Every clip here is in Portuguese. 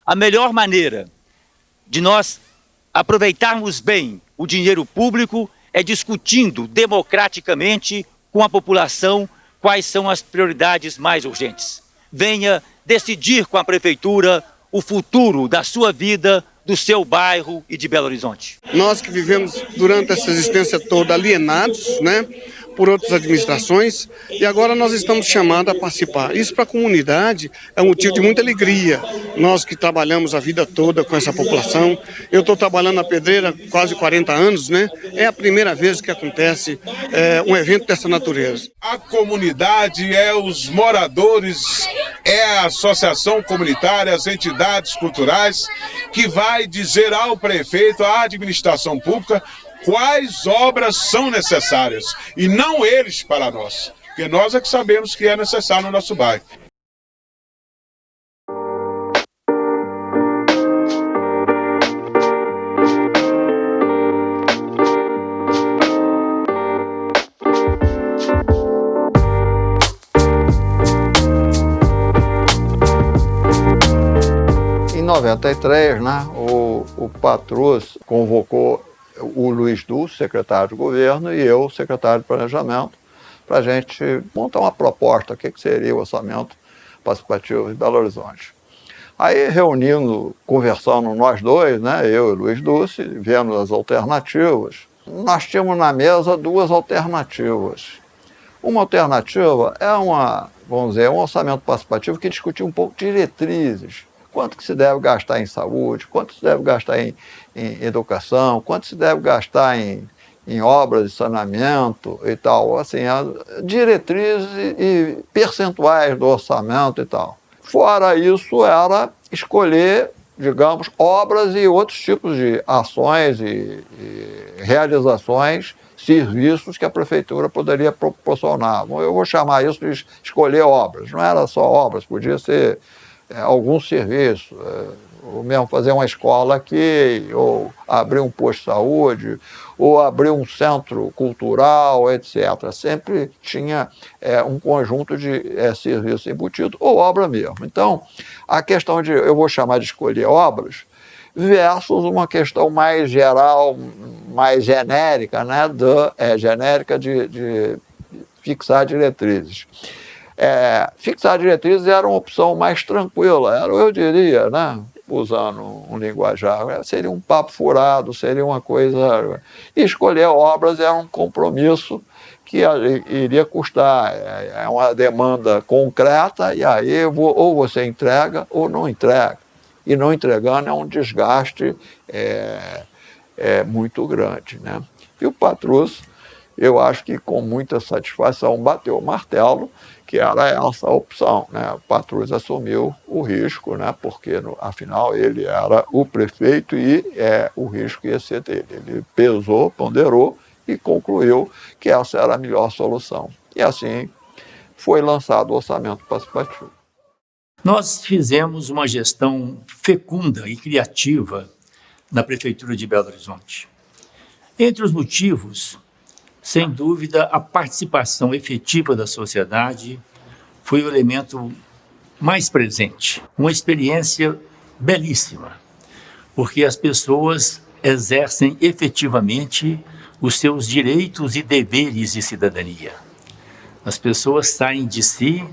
A melhor maneira de nós aproveitarmos bem o dinheiro público é discutindo democraticamente com a população quais são as prioridades mais urgentes. Venha decidir com a prefeitura o futuro da sua vida, do seu bairro e de Belo Horizonte. Nós que vivemos durante essa existência toda alienados, né, por outras administrações, e agora nós estamos chamados a participar. Isso para a comunidade é um motivo de muita alegria. Nós que trabalhamos a vida toda com essa população, eu estou trabalhando na pedreira quase 40 anos, né? É a primeira vez que acontece um evento dessa natureza. A comunidade é os moradores, é a associação comunitária, as entidades culturais, que vai dizer ao prefeito, à administração pública, quais obras são necessárias, e não eles para nós, porque nós é que sabemos que é necessário no nosso bairro. Em 93, né, o Patrus convocou o Luiz Dulce, secretário de governo, e eu, secretário de planejamento, para a gente montar uma proposta, o que seria o orçamento participativo de Belo Horizonte. Aí, reunindo, conversando nós dois, né, eu e o Luiz Dulce, vendo as alternativas, nós tínhamos na mesa duas alternativas. Uma alternativa é vamos dizer, um orçamento participativo que discutia um pouco diretrizes. Quanto que se deve gastar em saúde, quanto se deve gastar em educação, quanto se deve gastar em obras de saneamento e tal. Assim, diretrizes e percentuais do orçamento e tal. Fora isso, era escolher, digamos, obras e outros tipos de ações e realizações, serviços que a prefeitura poderia proporcionar. Eu vou chamar isso de escolher obras. Não era só obras, podia ser algum serviço, ou mesmo fazer uma escola aqui, ou abrir um posto de saúde, ou abrir um centro cultural, etc. Sempre tinha um conjunto de serviços embutidos, ou obra mesmo. Então, a questão eu vou chamar de escolher obras, versus uma questão mais geral, mais genérica, né, genérica de fixar diretrizes. Fixar diretrizes era uma opção mais tranquila, eu diria, né, usando um linguajar, seria um papo furado, seria uma coisa... E escolher obras era um compromisso que iria custar, é uma demanda concreta, e aí ou você entrega ou não entrega. E não entregando é um desgaste muito grande, né? E o Patrus, eu acho que com muita satisfação bateu o martelo, que era essa opção, né? O Patrus assumiu o risco, né? Porque, afinal, ele era o prefeito e o risco ia ser dele. Ele pesou, ponderou e concluiu que essa era a melhor solução. E assim foi lançado o orçamento participativo. Nós fizemos uma gestão fecunda e criativa na Prefeitura de Belo Horizonte. Entre os motivos, sem dúvida, a participação efetiva da sociedade foi o elemento mais presente. Uma experiência belíssima, porque as pessoas exercem efetivamente os seus direitos e deveres de cidadania. As pessoas saem de si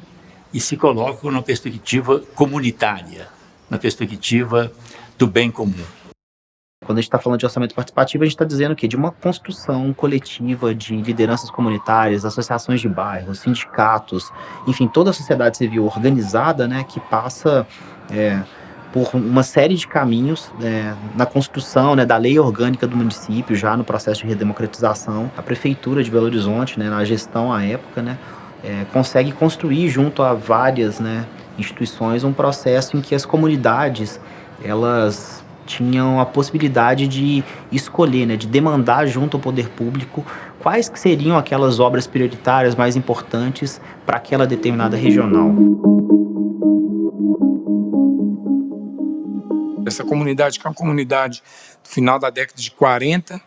e se colocam na perspectiva comunitária, na perspectiva do bem comum. Quando a gente está falando de orçamento participativo, a gente está dizendo o quê? De uma construção coletiva de lideranças comunitárias, associações de bairros, sindicatos, enfim, toda a sociedade civil organizada, né, que passa por uma série de caminhos na construção, né, da lei orgânica do município, já no processo de redemocratização. A Prefeitura de Belo Horizonte, né, na gestão à época, né, consegue construir junto a várias, né, instituições um processo em que as comunidades, elas tinham a possibilidade de escolher, né, de demandar junto ao poder público quais que seriam aquelas obras prioritárias mais importantes para aquela determinada regional. Essa comunidade, que é uma comunidade do final da década de 40,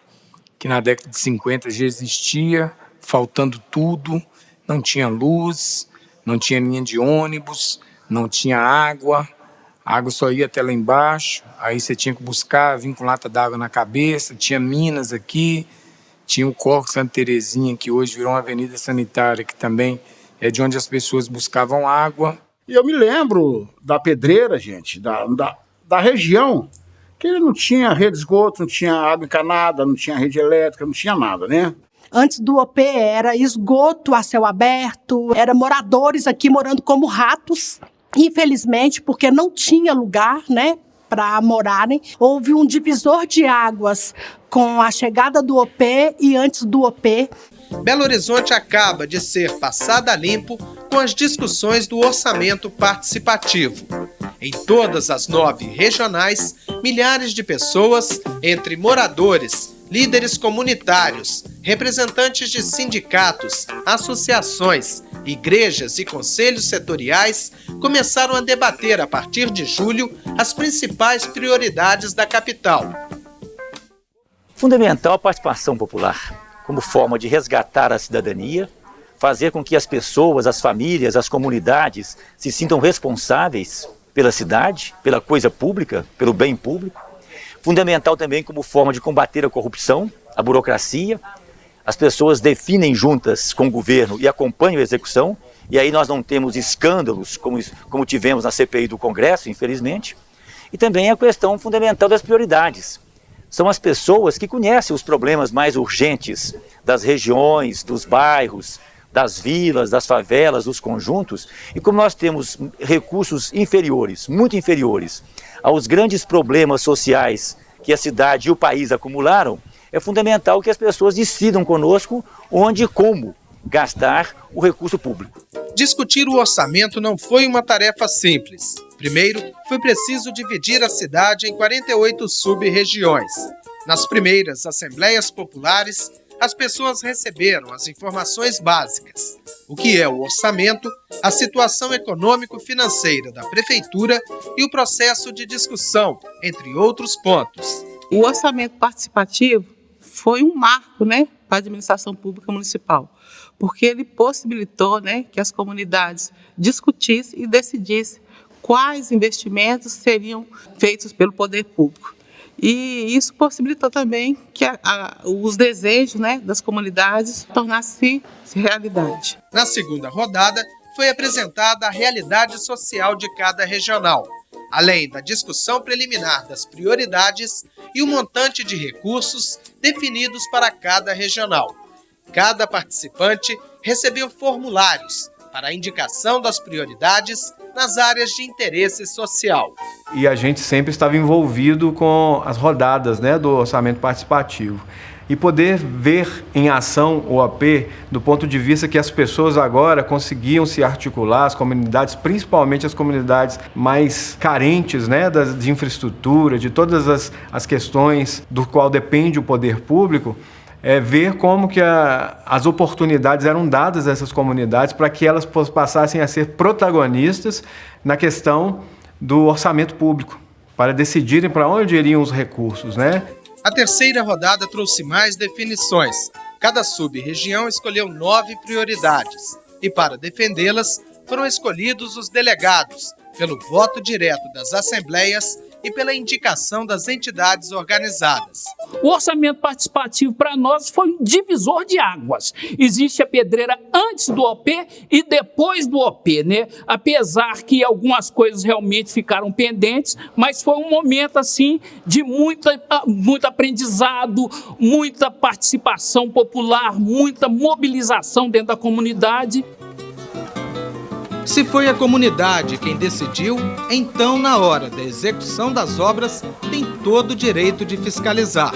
que na década de 50 já existia, faltando tudo, não tinha luz, não tinha linha de ônibus, não tinha água, A água só ia até lá embaixo, aí você tinha que buscar, vir com lata d'água na cabeça, tinha minas aqui, tinha o Corpo Santa Terezinha, que hoje virou uma avenida sanitária, que também é de onde as pessoas buscavam água. E eu me lembro da pedreira, gente, da região, que ele não tinha rede de esgoto, não tinha água encanada, não tinha rede elétrica, não tinha nada, né? Antes do OP era esgoto a céu aberto, era moradores aqui morando como ratos. Infelizmente, porque não tinha lugar, né, para morarem, houve um divisor de águas com a chegada do OP e antes do OP. Belo Horizonte acaba de ser passada a limpo com as discussões do orçamento participativo. Em todas as 9 regionais, milhares de pessoas, entre moradores, líderes comunitários, representantes de sindicatos, associações, igrejas e conselhos setoriais, começaram a debater a partir de julho as principais prioridades da capital. Fundamental a participação popular, como forma de resgatar a cidadania, fazer com que as pessoas, as famílias, as comunidades se sintam responsáveis pela cidade, pela coisa pública, pelo bem público. Fundamental também como forma de combater a corrupção, a burocracia. As pessoas definem juntas com o governo e acompanham a execução, e aí nós não temos escândalos como tivemos na CPI do Congresso, infelizmente. E também a questão fundamental das prioridades. São as pessoas que conhecem os problemas mais urgentes das regiões, dos bairros, das vilas, das favelas, dos conjuntos. E como nós temos recursos inferiores, muito inferiores, aos grandes problemas sociais que a cidade e o país acumularam, é fundamental que as pessoas decidam conosco onde e como gastar o recurso público. Discutir o orçamento não foi uma tarefa simples. Primeiro, foi preciso dividir a cidade em 48 sub-regiões. Nas primeiras assembleias populares, as pessoas receberam as informações básicas: o que é o orçamento, a situação econômico-financeira da prefeitura e o processo de discussão, entre outros pontos. O orçamento participativo foi um marco, né, para a administração pública municipal, porque ele possibilitou, né, que as comunidades discutissem e decidissem quais investimentos seriam feitos pelo poder público. E isso possibilitou também que os desejos, né, das comunidades tornassem realidade. Na segunda rodada, foi apresentada a realidade social de cada regional, além da discussão preliminar das prioridades e o montante de recursos definidos para cada regional. Cada participante recebeu formulários para a indicação das prioridades nas áreas de interesse social. E a gente sempre estava envolvido com as rodadas, né, do orçamento participativo. E poder ver em ação o OP do ponto de vista que as pessoas agora conseguiam se articular, as comunidades, principalmente as comunidades mais carentes, né, de infraestrutura, de todas as questões do qual depende o poder público, ver como que as oportunidades eram dadas a essas comunidades para que elas passassem a ser protagonistas na questão do orçamento público, para decidirem para onde iriam os recursos, né? A terceira rodada trouxe mais definições. Cada sub-região escolheu 9 prioridades e, para defendê-las, foram escolhidos os delegados, pelo voto direto das assembleias e pela indicação das entidades organizadas. O orçamento participativo para nós foi um divisor de águas. Existe a pedreira antes do OP e depois do OP, né? Apesar que algumas coisas realmente ficaram pendentes, mas foi um momento assim de muito aprendizado, muita participação popular, muita mobilização dentro da comunidade. Se foi a comunidade quem decidiu, então, na hora da execução das obras, tem todo o direito de fiscalizar.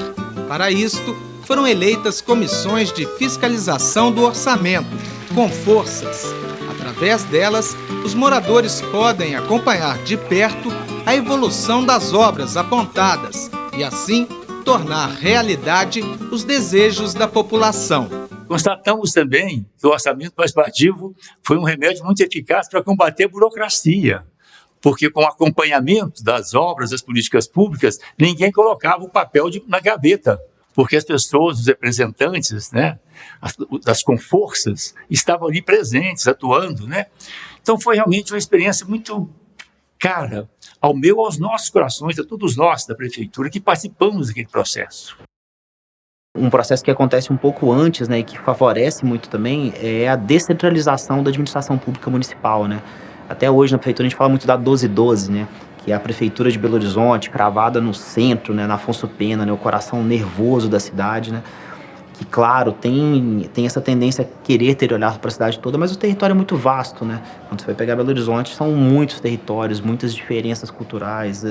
Para isto, foram eleitas comissões de fiscalização do orçamento, com forças. Através delas, os moradores podem acompanhar de perto a evolução das obras apontadas e, assim, tornar realidade os desejos da população. Constatamos também que o orçamento participativo foi um remédio muito eficaz para combater a burocracia, porque com o acompanhamento das obras, das políticas públicas, ninguém colocava o papel na gaveta, porque as pessoas, os representantes, né, das forças, estavam ali presentes, atuando, né? Então foi realmente uma experiência muito cara aos nossos corações, a todos nós da prefeitura que participamos daquele processo. Um processo que acontece um pouco antes, né, e que favorece muito também, é a descentralização da administração pública municipal, né? Até hoje na prefeitura a gente fala muito da 1212, né, que é a prefeitura de Belo Horizonte, cravada no centro, né, na Afonso Pena, né, o coração nervoso da cidade, né? Que, claro, tem essa tendência a querer ter olhado para a cidade toda, mas o território é muito vasto, né? Quando você vai pegar Belo Horizonte, são muitos territórios, muitas diferenças culturais,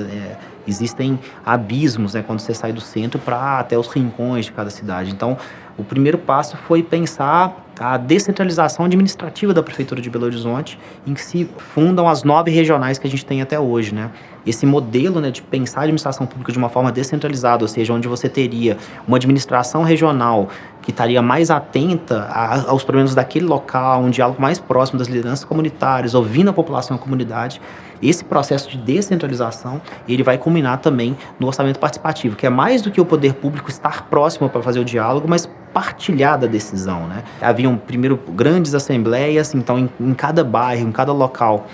existem abismos, né, quando você sai do centro para até os rincões de cada cidade. Então, o primeiro passo foi pensar a descentralização administrativa da Prefeitura de Belo Horizonte, em que se fundam as 9 regionais que a gente tem até hoje, né? Esse modelo, né, de pensar a administração pública de uma forma descentralizada, ou seja, onde você teria uma administração regional que estaria mais atenta aos problemas daquele local, um diálogo mais próximo das lideranças comunitárias, ouvindo a população e a comunidade. Esse processo de descentralização, ele vai culminar também no orçamento participativo, que é mais do que o poder público estar próximo para fazer o diálogo, mas partilhar da decisão, né? Haviam, primeiro, grandes assembleias, então em cada bairro, em cada local,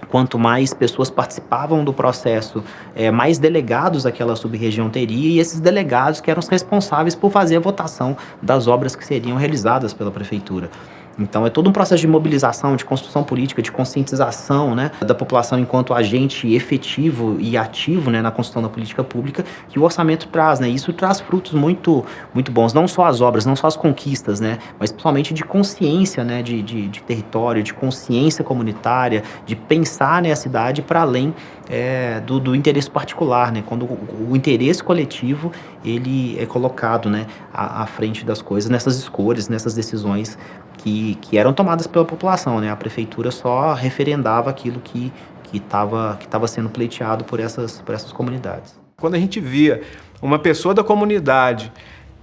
quanto mais pessoas participavam do processo, mais delegados aquela sub-região teria, e esses delegados que eram os responsáveis por fazer a votação das obras que seriam realizadas pela prefeitura. Então é todo um processo de mobilização, de construção política, de conscientização, né, da população enquanto agente efetivo e ativo, né, na construção da política pública, que o orçamento traz, né? Isso traz frutos muito, muito bons, não só as obras, não só as conquistas, né, mas principalmente de consciência, né, de território, de consciência comunitária, de pensar, né, a cidade para além do interesse particular, né? Quando o interesse coletivo ele é colocado, né, à frente das coisas, nessas escolhas, nessas decisões que eram tomadas pela população, né? A prefeitura só referendava aquilo que estava sendo pleiteado por essas comunidades. Quando a gente via uma pessoa da comunidade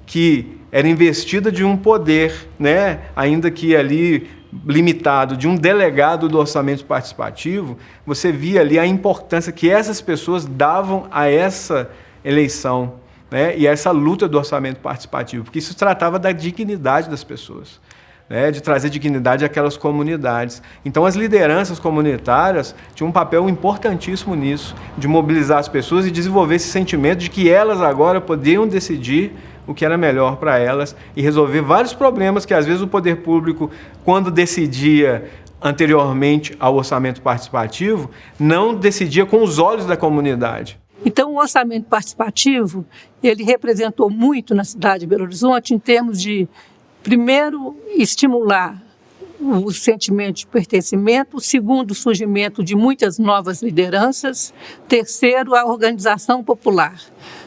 que era investida de um poder, né, ainda que ali limitado, de um delegado do orçamento participativo, você via ali a importância que essas pessoas davam a essa eleição, né, e a essa luta do orçamento participativo, porque isso tratava da dignidade das pessoas, né, de trazer dignidade àquelas comunidades. Então as lideranças comunitárias tinham um papel importantíssimo nisso, de mobilizar as pessoas e desenvolver esse sentimento de que elas agora podiam decidir o que era melhor para elas e resolver vários problemas que às vezes o poder público, quando decidia anteriormente ao orçamento participativo, não decidia com os olhos da comunidade. Então, o orçamento participativo, ele representou muito na cidade de Belo Horizonte em termos de, primeiro, estimular o sentimento de pertencimento, segundo, o surgimento de muitas novas lideranças, terceiro, a organização popular.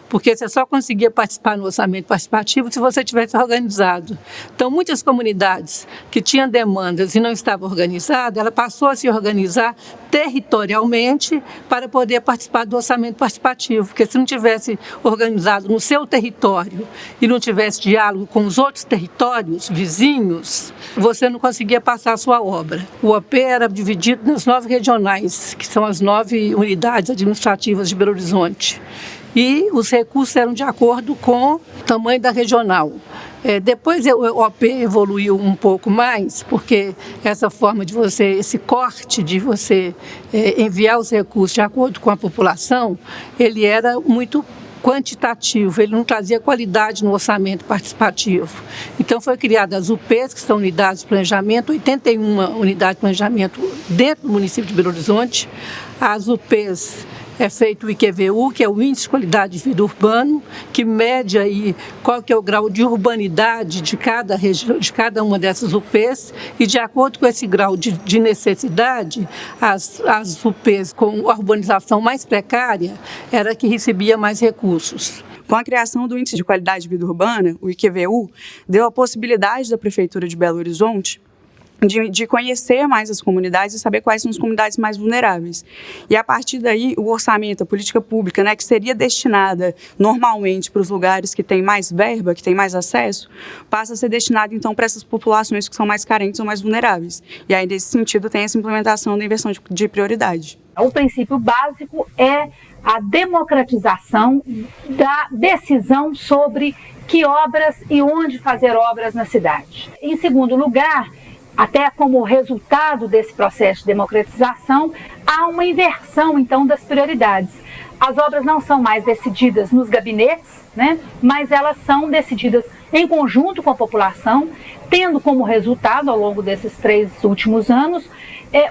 Porque você só conseguia participar no orçamento participativo se você tivesse organizado. Então, muitas comunidades que tinham demandas e não estavam organizadas, ela passou a se organizar territorialmente para poder participar do orçamento participativo. Porque se não tivesse organizado no seu território e não tivesse diálogo com os outros territórios vizinhos, você não conseguia passar a sua obra. O OP era dividido nas 9 regionais, que são as 9 unidades administrativas de Belo Horizonte. E os recursos eram de acordo com o tamanho da regional. Depois o OP evoluiu um pouco mais, porque essa forma de você, esse corte de você enviar os recursos de acordo com a população, ele era muito quantitativo, ele não trazia qualidade no orçamento participativo. Então foi criada as UPs, que são unidades de planejamento, 81 unidades de planejamento dentro do município de Belo Horizonte. As UPs é feito o IQVU, que é o Índice de Qualidade de Vida Urbano, que mede aí qual que é o grau de urbanidade de cada região, de cada uma dessas UPs, e de acordo com esse grau de necessidade, as UPs com a urbanização mais precária era que recebia mais recursos. Com a criação do Índice de Qualidade de Vida Urbana, o IQVU, deu a possibilidade da Prefeitura de Belo Horizonte de conhecer mais as comunidades e saber quais são as comunidades mais vulneráveis. E a partir daí, o orçamento, a política pública, né, que seria destinada normalmente para os lugares que têm mais verba, que têm mais acesso, passa a ser destinado então para essas populações que são mais carentes ou mais vulneráveis. E aí, nesse sentido, tem essa implementação da inversão de prioridade. O princípio básico é a democratização da decisão sobre que obras e onde fazer obras na cidade. Em segundo lugar, até como resultado desse processo de democratização, há uma inversão, então, das prioridades. As obras não são mais decididas nos gabinetes, né, mas elas são decididas em conjunto com a população, tendo como resultado, ao longo desses 3 últimos anos,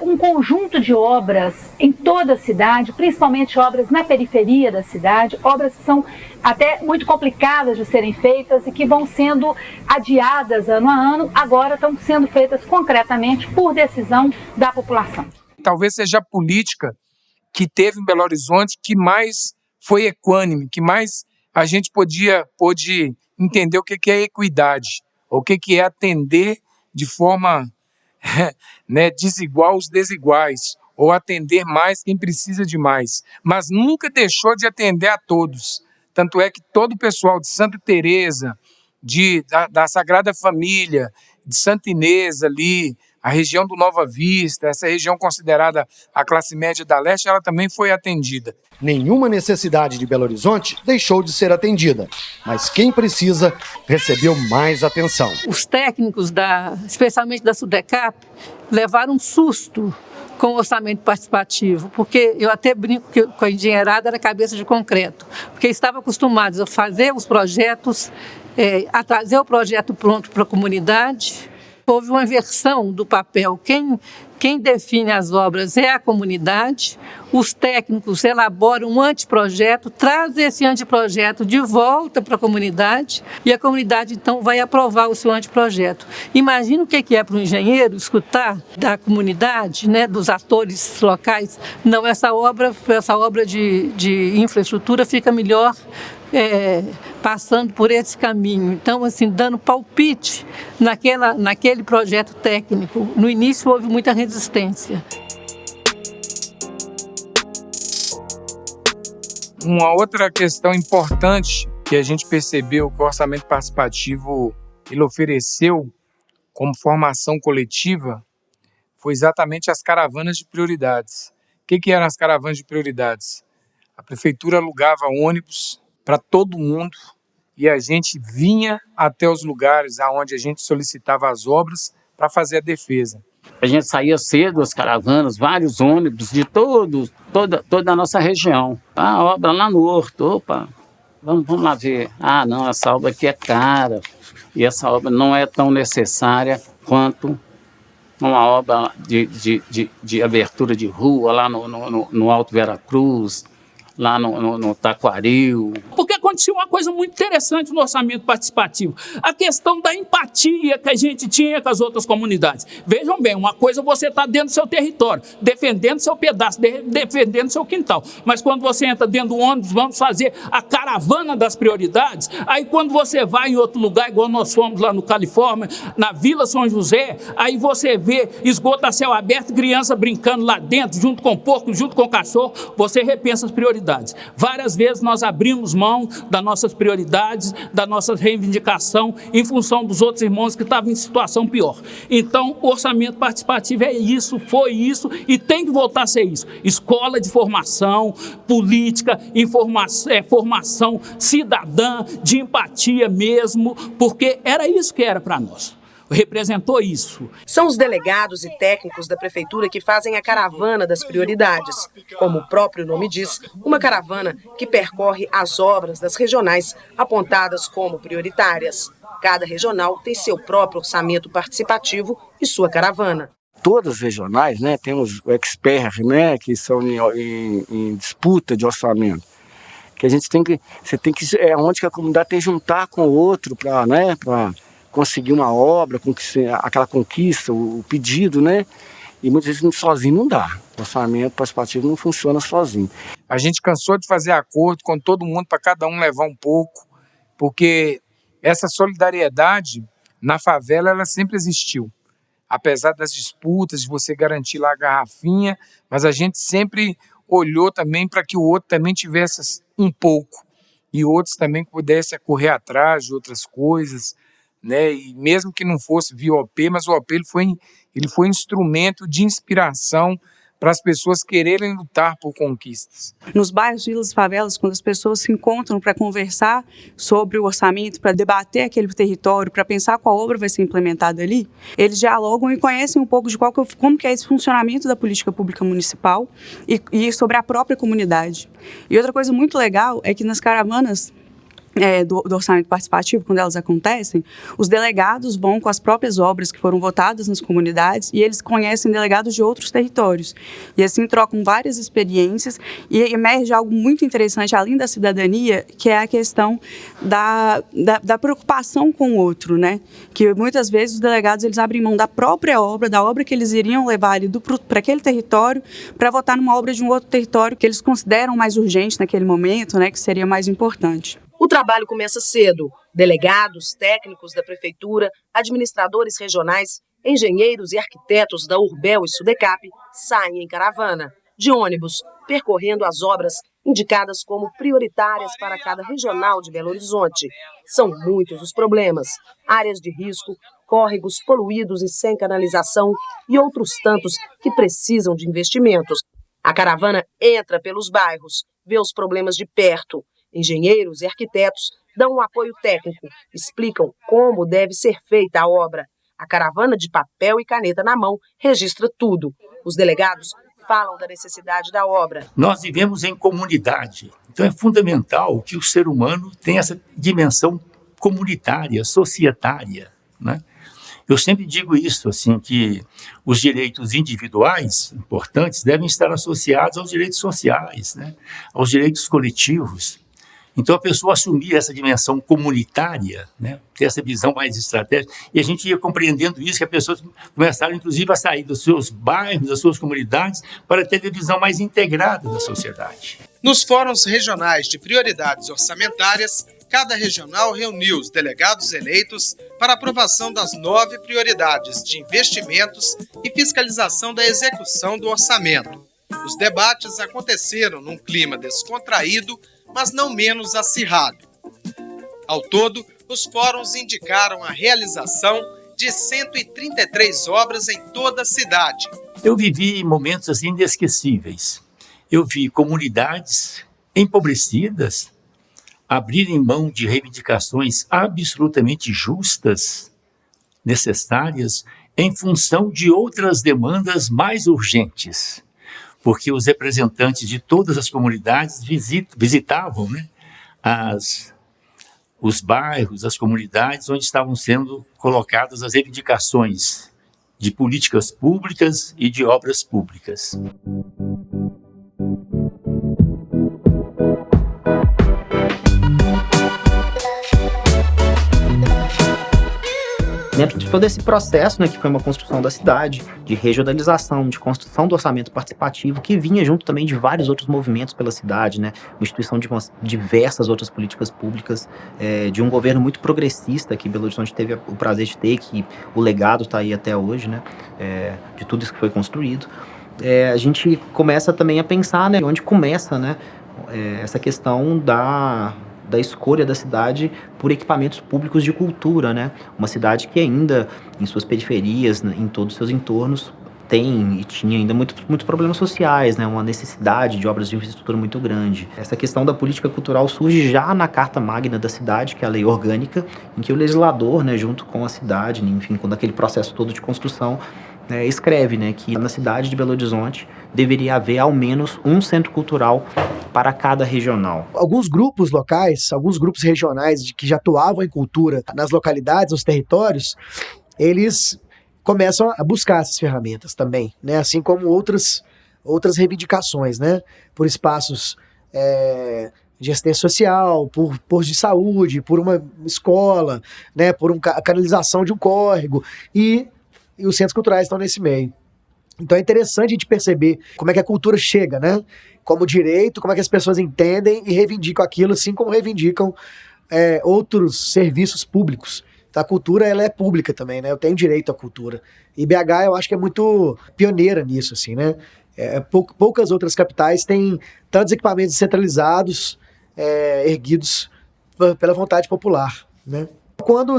um conjunto de obras em toda a cidade, principalmente obras na periferia da cidade, obras que são até muito complicadas de serem feitas e que vão sendo adiadas ano a ano, agora estão sendo feitas concretamente por decisão da população. Talvez seja a política que teve em Belo Horizonte que mais foi equânime, que mais a gente pôde entender o que é equidade, o que é atender de forma desigual os desiguais, ou atender mais quem precisa de mais, mas nunca deixou de atender a todos. Tanto é que todo o pessoal de Santa Teresa, da Sagrada Família, de Santa Inês ali, a região do Nova Vista, essa região considerada a classe média da leste, ela também foi atendida. Nenhuma necessidade de Belo Horizonte deixou de ser atendida, mas quem precisa recebeu mais atenção. Os técnicos, especialmente da SUDECAP, levaram um susto com o orçamento participativo, porque eu até brinco que com a engenheirada era cabeça de concreto, porque estavam acostumados a fazer os projetos, a trazer o projeto pronto para a comunidade. Houve uma inversão do papel. Quem define as obras é a comunidade, os técnicos elaboram um anteprojeto, trazem esse anteprojeto de volta para a comunidade e a comunidade, então, vai aprovar o seu anteprojeto. Imagina o que é para um engenheiro escutar da comunidade, né, dos atores locais. Não, essa obra de infraestrutura fica melhor passando por esse caminho. Então, assim, dando palpite naquele projeto técnico. No início houve muita resistência. Uma outra questão importante que a gente percebeu que o orçamento participativo ele ofereceu como formação coletiva foi exatamente as caravanas de prioridades. O que eram as caravanas de prioridades? A prefeitura alugava ônibus para todo mundo e a gente vinha até os lugares aonde a gente solicitava as obras para fazer a defesa. A gente saía cedo, as caravanas, vários ônibus de toda a nossa região. A obra lá no Horto, opa, vamos lá ver. Ah, não, essa obra aqui é cara e essa obra não é tão necessária quanto uma obra de abertura de rua lá no Alto Veracruz, lá no Taquaril. Porque aconteceu uma coisa muito interessante no orçamento participativo. A questão da empatia que a gente tinha com as outras comunidades. Vejam bem, uma coisa você está dentro do seu território, defendendo seu pedaço, defendendo seu quintal. Mas quando você entra dentro do ônibus, vamos fazer a caravana das prioridades. Aí quando você vai em outro lugar, igual nós fomos lá no Califórnia, na Vila São José, aí você vê esgoto a céu aberto, criança brincando lá dentro, junto com o porco, junto com o cachorro, você repensa as prioridades. Várias vezes nós abrimos mão das nossas prioridades, da nossa reivindicação em função dos outros irmãos que estavam em situação pior. Então, o orçamento participativo é isso, foi isso e tem que voltar a ser isso. Escola de formação, política, formação cidadã, de empatia mesmo, porque era isso que era para nós. Representou isso. São os delegados e técnicos da prefeitura que fazem a caravana das prioridades. Como o próprio nome diz, uma caravana que percorre as obras das regionais apontadas como prioritárias. Cada regional tem seu próprio orçamento participativo e sua caravana. Todas as regionais, né, temos o expert, né, que são em disputa de orçamento. Que a gente é onde que a comunidade tem que juntar com o outro para, né, para conseguir uma obra, aquela conquista, o pedido, né? E muitas vezes sozinho não dá. O orçamento participativo não funciona sozinho. A gente cansou de fazer acordo com todo mundo para cada um levar um pouco, porque essa solidariedade na favela ela sempre existiu. Apesar das disputas, de você garantir lá a garrafinha, mas a gente sempre olhou também para que o outro também tivesse um pouco e outros também pudessem correr atrás de outras coisas, né? E mesmo que não fosse via OP, mas o OP ele foi instrumento de inspiração para as pessoas quererem lutar por conquistas. Nos bairros, vilas e favelas, quando as pessoas se encontram para conversar sobre o orçamento, para debater aquele território, para pensar qual obra vai ser implementada ali, eles dialogam e conhecem um pouco de como que é esse funcionamento da política pública municipal e sobre a própria comunidade. E outra coisa muito legal é que nas caravanas do orçamento participativo, quando elas acontecem, os delegados vão com as próprias obras que foram votadas nas comunidades e eles conhecem delegados de outros territórios. E assim trocam várias experiências e emerge algo muito interessante, além da cidadania, que é a questão da preocupação com o outro, né? Que muitas vezes os delegados eles abrem mão da própria obra, da obra que eles iriam levar ali para aquele território, para votar numa obra de um outro território que eles consideram mais urgente naquele momento, né? Que seria mais importante. O trabalho começa cedo. Delegados, técnicos da prefeitura, administradores regionais, engenheiros e arquitetos da Urbel e Sudecap saem em caravana, de ônibus, percorrendo as obras indicadas como prioritárias para cada regional de Belo Horizonte. São muitos os problemas: áreas de risco, córregos poluídos e sem canalização e outros tantos que precisam de investimentos. A caravana entra pelos bairros, vê os problemas de perto. Engenheiros e arquitetos dão um apoio técnico, explicam como deve ser feita a obra. A caravana de papel e caneta na mão registra tudo. Os delegados falam da necessidade da obra. Nós vivemos em comunidade, então é fundamental que o ser humano tenha essa dimensão comunitária, societária, né? Eu sempre digo isso, assim, que os direitos individuais importantes devem estar associados aos direitos sociais, né? Aos direitos coletivos. Então, a pessoa assumir essa dimensão comunitária, né, ter essa visão mais estratégica, e a gente ia compreendendo isso, que as pessoas começaram, inclusive, a sair dos seus bairros, das suas comunidades, para ter a visão mais integrada da sociedade. Nos fóruns regionais de prioridades orçamentárias, cada regional reuniu os delegados eleitos para aprovação das 9 prioridades de investimentos e fiscalização da execução do orçamento. Os debates aconteceram num clima descontraído, mas não menos acirrado. Ao todo, os fóruns indicaram a realização de 133 obras em toda a cidade. Eu vivi momentos assim inesquecíveis. Eu vi comunidades empobrecidas abrirem mão de reivindicações absolutamente justas, necessárias, em função de outras demandas mais urgentes. Porque os representantes de todas as comunidades visitavam, né, os bairros, as comunidades onde estavam sendo colocadas as reivindicações de políticas públicas e de obras públicas. Dentro de todo esse processo, né, que foi uma construção da cidade, de regionalização, de construção do orçamento participativo, que vinha junto também de vários outros movimentos pela cidade, né, uma instituição de diversas outras políticas públicas, de um governo muito progressista que Belo Horizonte teve o prazer de ter, que o legado está aí até hoje, né, de tudo isso que foi construído. A gente começa também a pensar, né, onde começa, né, essa questão da escolha da cidade por equipamentos públicos de cultura, né? Uma cidade que ainda, em suas periferias, em todos os seus entornos, tem e tinha ainda muitos problemas sociais, né? Uma necessidade de obras de infraestrutura muito grande. Essa questão da política cultural surge já na Carta Magna da cidade, que é a lei orgânica, em que o legislador, né, junto com a cidade, enfim, com aquele processo todo de construção, escreve, né, que na cidade de Belo Horizonte deveria haver ao menos um centro cultural para cada regional. Alguns grupos locais, alguns grupos regionais que já atuavam em cultura nas localidades, nos territórios, eles começam a buscar essas ferramentas também, né, assim como outras reivindicações, né, por espaços de assistência social, por postos de saúde, por uma escola, né, por a canalização de um córrego, e os centros culturais estão nesse meio. Então é interessante a gente perceber como é que a cultura chega, né? Como direito, como é que as pessoas entendem e reivindicam aquilo, assim como reivindicam outros serviços públicos. Então, a cultura, ela é pública também, né? Eu tenho direito à cultura. E BH, eu acho que é muito pioneira nisso, assim, né? Poucas outras capitais têm tantos equipamentos centralizados, erguidos pela vontade popular, né? Quando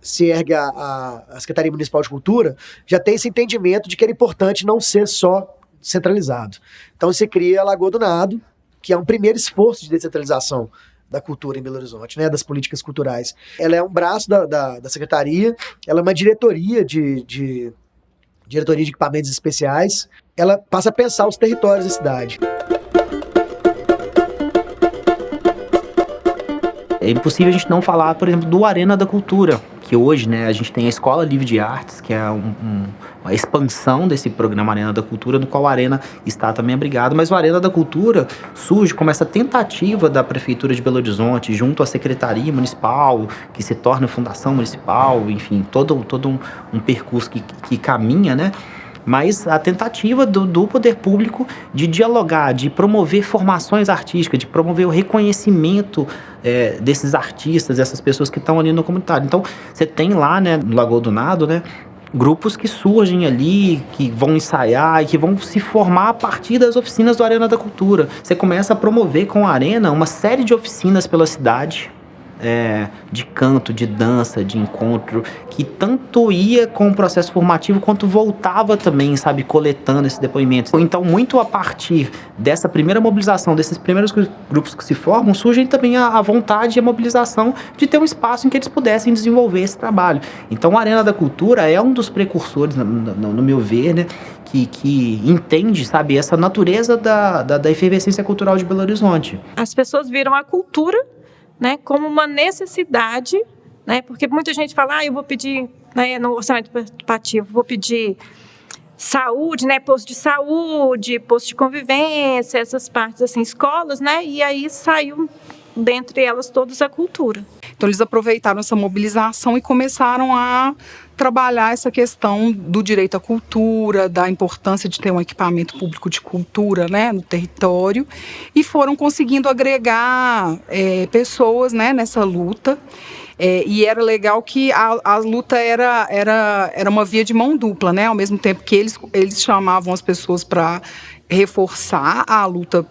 se ergue a Secretaria Municipal de Cultura, já tem esse entendimento de que era importante não ser só centralizado. Então se cria a Lagoa do Nado, que é um primeiro esforço de descentralização da cultura em Belo Horizonte, né, das políticas culturais. Ela é um braço da Secretaria, ela é uma diretoria de equipamentos especiais, ela passa a pensar os territórios da cidade. É impossível a gente não falar, por exemplo, do Arena da Cultura, que hoje, né, a gente tem a Escola Livre de Artes, que é uma expansão desse programa Arena da Cultura, no qual a Arena está também abrigado, mas o Arena da Cultura surge como essa tentativa da Prefeitura de Belo Horizonte, junto à Secretaria Municipal, que se torna Fundação Municipal, enfim, todo um percurso que caminha, né? Mas a tentativa do poder público de dialogar, de promover formações artísticas, de promover o reconhecimento desses artistas, dessas pessoas que estão ali no comunitário. Então, você tem lá, né, no Lagoa do Nado, né, grupos que surgem ali, que vão ensaiar e que vão se formar a partir das oficinas do Arena da Cultura. Você começa a promover com a Arena uma série de oficinas pela cidade, de canto, de dança, de encontro, que tanto ia com o processo formativo quanto voltava também, sabe, coletando esses depoimentos. Então, muito a partir dessa primeira mobilização, desses primeiros grupos que se formam, surgem também a vontade e a mobilização de ter um espaço em que eles pudessem desenvolver esse trabalho. Então, a Arena da Cultura é um dos precursores, no meu ver, né, que entende, sabe, essa natureza da efervescência cultural de Belo Horizonte. As pessoas viram a cultura, né, como uma necessidade, né, porque muita gente fala, eu vou pedir, né, no orçamento participativo, vou pedir saúde, né, posto de saúde, posto de convivência, essas partes, assim, escolas, né, e aí saiu dentre elas todas a cultura. Então eles aproveitaram essa mobilização e começaram a trabalhar essa questão do direito à cultura, da importância de ter um equipamento público de cultura, né, no território, e foram conseguindo agregar pessoas, né, nessa luta. E era legal que a luta era uma via de mão dupla, né, ao mesmo tempo que eles chamavam as pessoas para reforçar a luta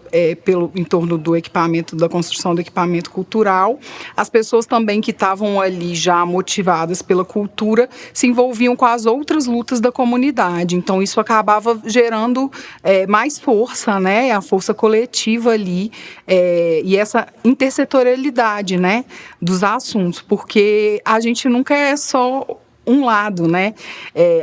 em torno do equipamento, da construção do equipamento cultural. As pessoas também que estavam ali já motivadas pela cultura se envolviam com as outras lutas da comunidade. Então isso acabava gerando mais força, né, a força coletiva ali, e essa intersetorialidade, né, dos assuntos, porque a gente nunca é só um lado, né?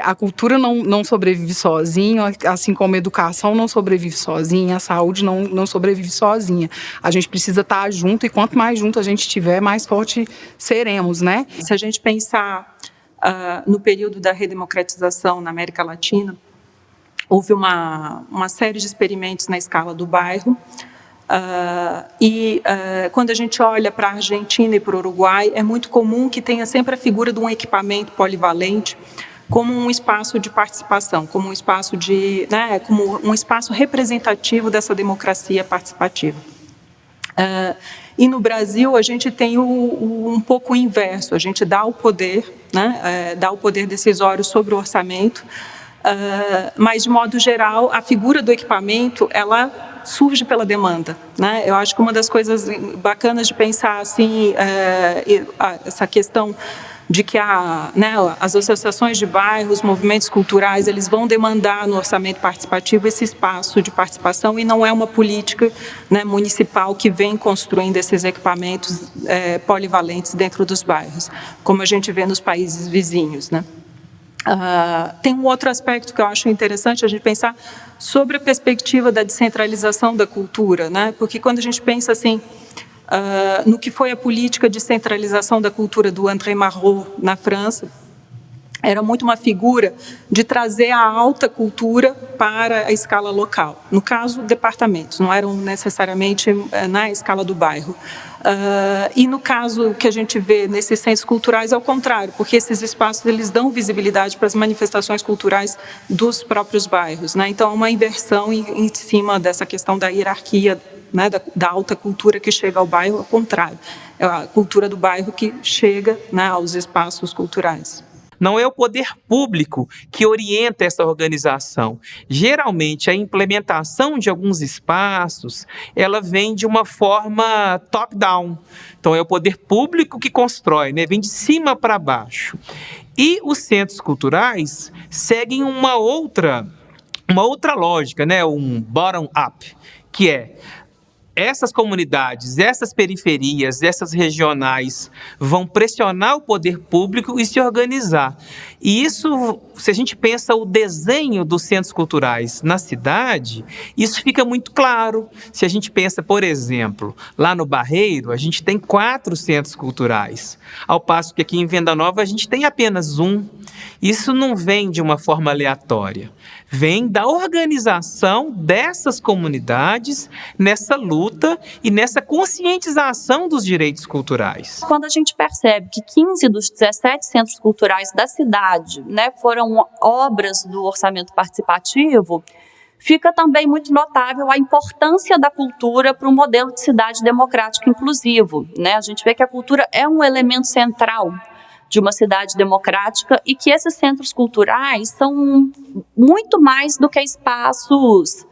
A cultura não sobrevive sozinha, assim como a educação não sobrevive sozinha, a saúde não sobrevive sozinha. A gente precisa estar junto, e quanto mais junto a gente estiver, mais forte seremos, né? Se a gente pensar no período da redemocratização na América Latina, houve uma série de experimentos na escala do bairro, quando a gente olha para a Argentina e para o Uruguai, é muito comum que tenha sempre a figura de um equipamento polivalente como um espaço de participação, como um espaço como um espaço representativo dessa democracia participativa. E no Brasil a gente tem um pouco o inverso, a gente dá o poder, né, dá o poder decisório sobre o orçamento, mas de modo geral a figura do equipamento ela surge pela demanda, né? Eu acho que uma das coisas bacanas de pensar assim, essa questão de que as associações de bairros, movimentos culturais, eles vão demandar no orçamento participativo esse espaço de participação, e não é uma política, né, municipal que vem construindo esses equipamentos polivalentes dentro dos bairros, como a gente vê nos países vizinhos, né? Tem um outro aspecto que eu acho interessante a gente pensar sobre a perspectiva da descentralização da cultura, né? Porque quando a gente pensa assim, no que foi a política de centralização da cultura do André Malraux na França, era muito uma figura de trazer a alta cultura para a escala local. No caso, departamentos, não eram necessariamente na escala do bairro. E no caso que a gente vê nesses centros culturais, é o contrário, porque esses espaços eles dão visibilidade para as manifestações culturais dos próprios bairros, né? Então, é uma inversão em cima dessa questão da hierarquia, né, da alta cultura que chega ao bairro, ao contrário. É a cultura do bairro que chega, né, aos espaços culturais. Não é o poder público que orienta essa organização. Geralmente, a implementação de alguns espaços, ela vem de uma forma top-down. Então, é o poder público que constrói, né? Vem de cima para baixo. E os centros culturais seguem uma outra lógica, né? Um bottom-up, que é essas comunidades, essas periferias, essas regionais vão pressionar o poder público e se organizar. E isso, se a gente pensa o desenho dos centros culturais na cidade, isso fica muito claro. Se a gente pensa, por exemplo, lá no Barreiro, a gente tem 4 centros culturais, ao passo que aqui em Venda Nova a gente tem apenas um. Isso não vem de uma forma aleatória, vem da organização dessas comunidades nessa luta e nessa conscientização dos direitos culturais. Quando a gente percebe que 15 dos 17 centros culturais da cidade, né, foram obras do orçamento participativo, fica também muito notável a importância da cultura para o modelo de cidade democrática inclusivo, né? A gente vê que a cultura é um elemento central de uma cidade democrática e que esses centros culturais são muito mais do que espaços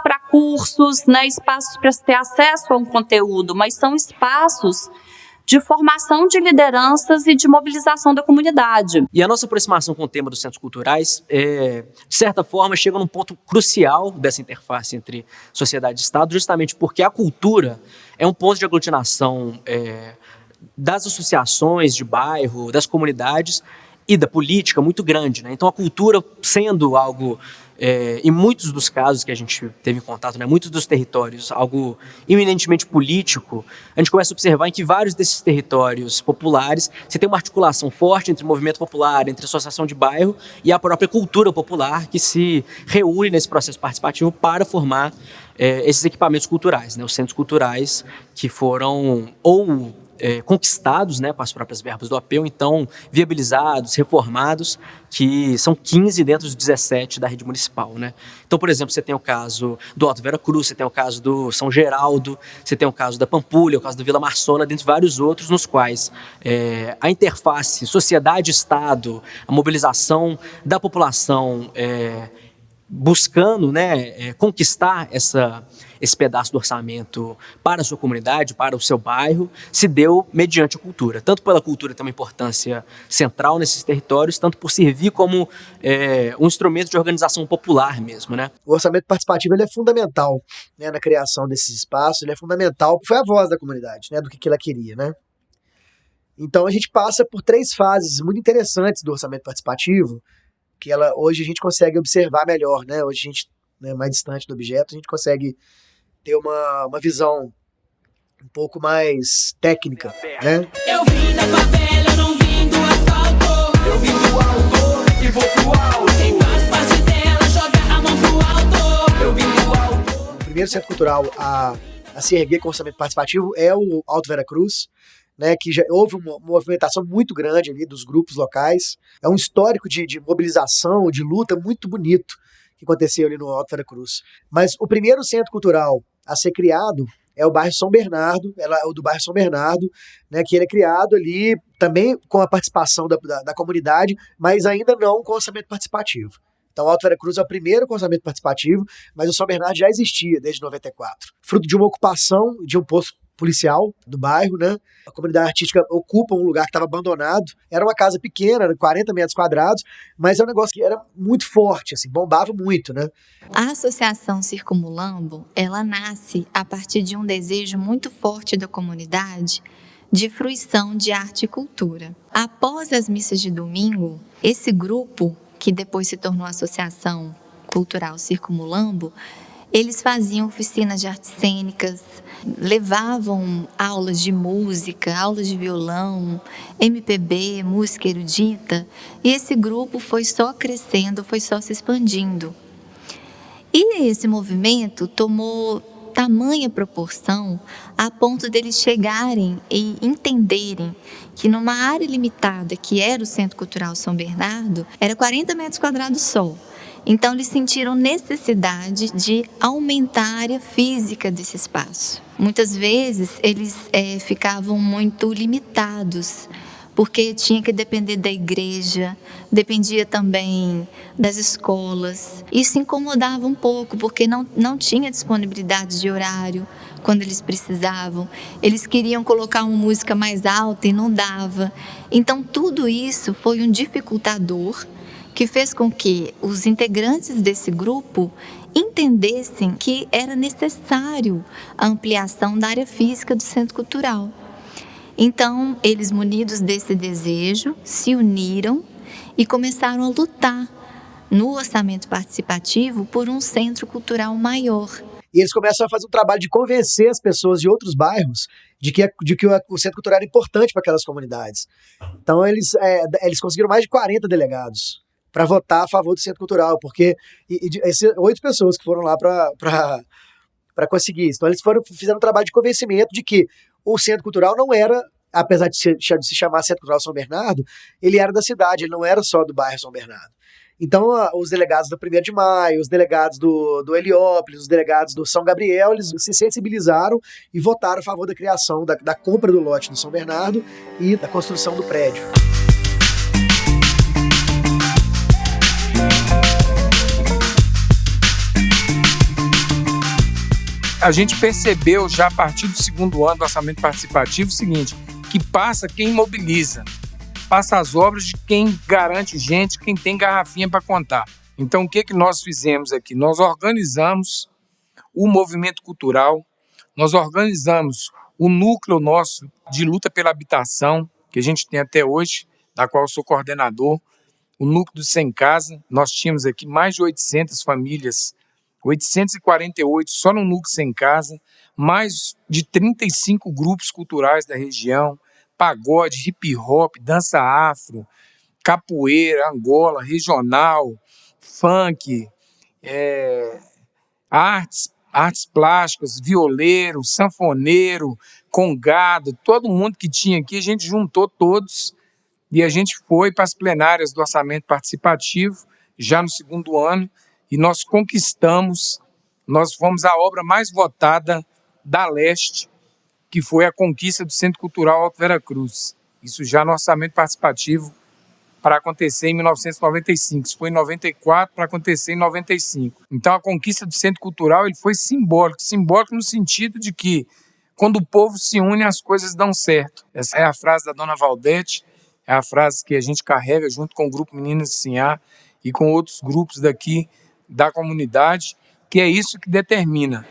para cursos, né, espaços para ter acesso a um conteúdo, mas são espaços de formação de lideranças e de mobilização da comunidade. E a nossa aproximação com o tema dos centros culturais, de certa forma, chega num ponto crucial dessa interface entre sociedade e Estado, justamente porque a cultura é um ponto de aglutinação das associações de bairro, das comunidades e da política muito grande, né? Então a cultura sendo algo, em muitos dos casos que a gente teve contato, né, muitos dos territórios, algo eminentemente político, a gente começa a observar em que vários desses territórios populares você tem uma articulação forte entre o movimento popular, entre a associação de bairro e a própria cultura popular que se reúne nesse processo participativo para formar esses equipamentos culturais, né, os centros culturais que foram ou conquistados, né, com as próprias verbas do AP, ou então viabilizados, reformados, que são 15 dentro dos 17 da rede municipal, né? Então, por exemplo, você tem o caso do Alto Vera Cruz, você tem o caso do São Geraldo, você tem o caso da Pampulha, o caso da Vila Marçola, dentre vários outros, nos quais a interface sociedade-estado, a mobilização da população buscando, né, conquistar esse pedaço do orçamento para a sua comunidade, para o seu bairro, se deu mediante a cultura. Tanto pela cultura ter uma importância central nesses territórios, tanto por servir como um instrumento de organização popular mesmo, né? O orçamento participativo ele é fundamental, né, na criação desses espaços, ele é fundamental, foi a voz da comunidade, né, do que ela queria, né? Então a gente passa por 3 fases muito interessantes do orçamento participativo, que hoje a gente consegue observar melhor, né? Hoje a gente, né, mais distante do objeto, a gente consegue ter uma visão um pouco mais técnica, né? Eu vim da favela, eu não vim do asfalto. Eu vim do alto e vou pro alto. Quem faz parte dela, joga a mão pro alto. Eu vim do alto. O primeiro centro cultural a se erguer com orçamento participativo é o Alto Vera Cruz, né, que já houve uma movimentação muito grande ali dos grupos locais. É um histórico de mobilização, de luta muito bonito que aconteceu ali no Alto Vera Cruz. Mas o primeiro centro cultural a ser criado é o bairro São Bernardo, o do bairro São Bernardo, né, que ele é criado ali também com a participação da comunidade, mas ainda não com orçamento participativo. Então, o Alto Vera Cruz é o primeiro com orçamento participativo, mas o São Bernardo já existia desde 94. Fruto de uma ocupação de um posto policial do bairro, né? A comunidade artística ocupa um lugar que estava abandonado. Era uma casa pequena, 40 metros quadrados, mas é um negócio que era muito forte, assim, bombava muito, né? A Associação Circumulambo, ela nasce a partir de um desejo muito forte da comunidade de fruição de arte e cultura. Após as missas de domingo, esse grupo, que depois se tornou a Associação Cultural Circumulambo, eles faziam oficinas de artes cênicas, levavam aulas de música, aulas de violão, MPB, música erudita, e esse grupo foi só crescendo, foi só se expandindo. E esse movimento tomou tamanha proporção a ponto deles chegarem e entenderem que numa área limitada, que era o Centro Cultural São Bernardo, era 40 metros quadrados só. Então, eles sentiram necessidade de aumentar a área física desse espaço. Muitas vezes, eles ficavam muito limitados, porque tinha que depender da igreja, dependia também das escolas. Isso incomodava um pouco, porque não tinha disponibilidade de horário quando eles precisavam. Eles queriam colocar uma música mais alta e não dava. Então, tudo isso foi um dificultador que fez com que os integrantes desse grupo entendessem que era necessário a ampliação da área física do Centro Cultural. Então, eles, munidos desse desejo, se uniram e começaram a lutar no orçamento participativo por um centro cultural maior. E eles começam a fazer um trabalho de convencer as pessoas de outros bairros de que o Centro Cultural era importante para aquelas comunidades. Então, eles conseguiram mais de 40 delegados para votar a favor do Centro Cultural, porque essas 8 pessoas que foram lá para conseguir isso. Então, eles fizeram um trabalho de convencimento de que o Centro Cultural não era, apesar de se chamar Centro Cultural São Bernardo, ele era da cidade, ele não era só do bairro São Bernardo. Então, os delegados do 1º de Maio, os delegados do Heliópolis, os delegados do São Gabriel, eles se sensibilizaram e votaram a favor da criação, da compra do lote do São Bernardo e da construção do prédio. A gente percebeu já a partir do 2º ano do orçamento participativo o seguinte, que passa quem mobiliza, passa as obras de quem garante gente, quem tem garrafinha para contar. Então, o que nós fizemos aqui? Nós organizamos o movimento cultural, nós organizamos o núcleo nosso de luta pela habitação, que a gente tem até hoje, da qual eu sou coordenador, o núcleo do Sem Casa. Nós tínhamos aqui mais de 800 famílias, 848 só no núcleo Sem Casa, mais de 35 grupos culturais da região, pagode, hip hop, dança afro, capoeira, Angola, regional, funk, artes plásticas, violeiro, sanfoneiro, congado, todo mundo que tinha aqui, a gente juntou todos e a gente foi para as plenárias do orçamento participativo, já no 2º ano, e nós conquistamos, nós fomos a obra mais votada da Leste, que foi a conquista do Centro Cultural Alto Vera Cruz. Isso já no orçamento participativo para acontecer em 1995. Isso foi em 94 para acontecer em 95. Então a conquista do Centro Cultural ele foi simbólico no sentido de que quando o povo se une as coisas dão certo. Essa é a frase da dona Valdete, é a frase que a gente carrega junto com o Grupo Meninas de Sinhá e com outros grupos daqui da comunidade, que é isso que determina.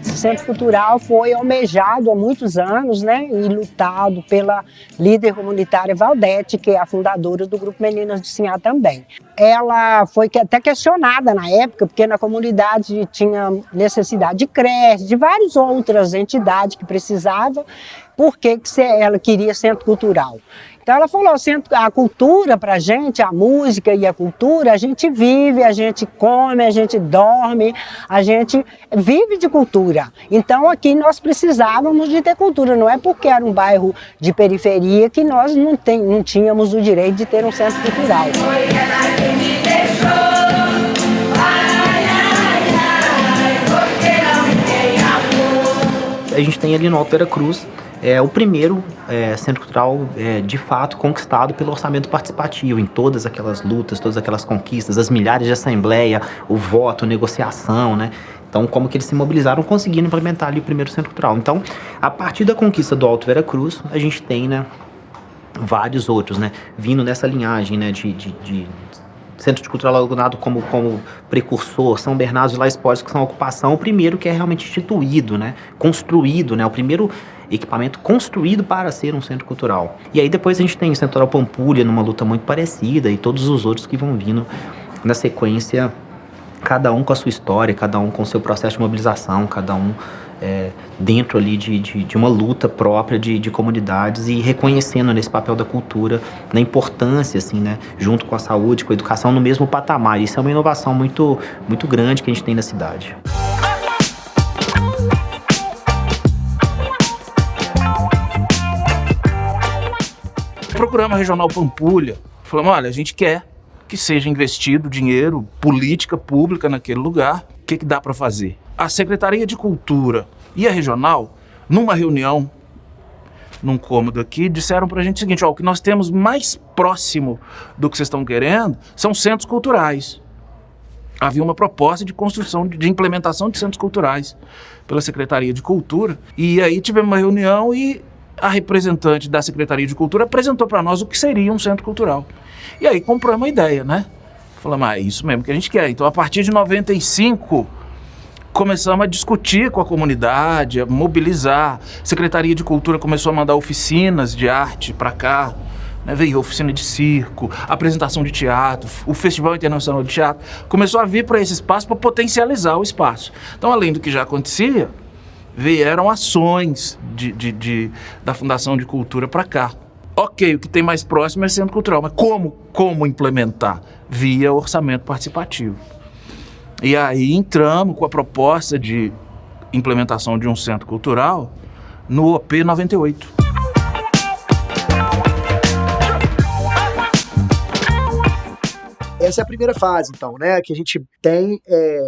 O Centro Cultural foi almejado há muitos anos, né, e lutado pela líder comunitária Valdete, que é a fundadora do Grupo Meninas de Sinhá também. Ela foi até questionada na época, porque na comunidade tinha necessidade de creche, de várias outras entidades que precisavam, por que ela queria Centro Cultural. Então ela falou, a cultura pra gente, a música e a cultura, a gente vive, a gente come, a gente dorme, a gente vive de cultura. Então aqui nós precisávamos de ter cultura, não é porque era um bairro de periferia que nós não tínhamos o direito de ter um centro cultural. A gente tem ali no Alto Vera Cruz o primeiro centro cultural de fato conquistado pelo orçamento participativo, em todas aquelas lutas, todas aquelas conquistas, as milhares de assembleia, o voto, a negociação, né? Então, como que eles se mobilizaram conseguindo implementar ali o primeiro centro cultural. Então, a partir da conquista do Alto Vera Cruz, a gente tem, né, vários outros, né, vindo nessa linhagem, né, de Centro de Cultural alugado como precursor, São Bernardo e La Esportes, que são a ocupação, o primeiro que é realmente instituído, né, construído, né, o primeiro equipamento construído para ser um centro cultural. E aí depois a gente tem o Centro Cultural Pampulha numa luta muito parecida e todos os outros que vão vindo na sequência, cada um com a sua história, cada um com o seu processo de mobilização, cada um dentro ali de uma luta própria de comunidades e reconhecendo nesse papel da cultura, na importância, assim, né, junto com a saúde, com a educação, no mesmo patamar. Isso é uma inovação muito, muito grande que a gente tem na cidade. Procuramos a Regional Pampulha, falamos, olha, a gente quer que seja investido dinheiro, política pública naquele lugar, o que dá para fazer? A Secretaria de Cultura E a regional, numa reunião, num cômodo aqui, disseram pra gente o seguinte, ó, o que nós temos mais próximo do que vocês estão querendo são centros culturais. Havia uma proposta de construção, de implementação de centros culturais pela Secretaria de Cultura. E aí tivemos uma reunião e a representante da Secretaria de Cultura apresentou para nós o que seria um centro cultural. E aí compramos uma ideia, né? Falamos, é isso mesmo que a gente quer. Então, a partir de 95, começamos a discutir com a comunidade, a mobilizar. A Secretaria de Cultura começou a mandar oficinas de arte para cá. Veio oficina de circo, apresentação de teatro, o Festival Internacional de Teatro. Começou a vir para esse espaço para potencializar o espaço. Então, além do que já acontecia, vieram ações da Fundação de Cultura para cá. Ok, o que tem mais próximo é centro cultural, mas como implementar? Via orçamento participativo. E aí entramos com a proposta de implementação de um centro cultural no OP 98. Essa é a primeira fase, então, né? Que a gente tem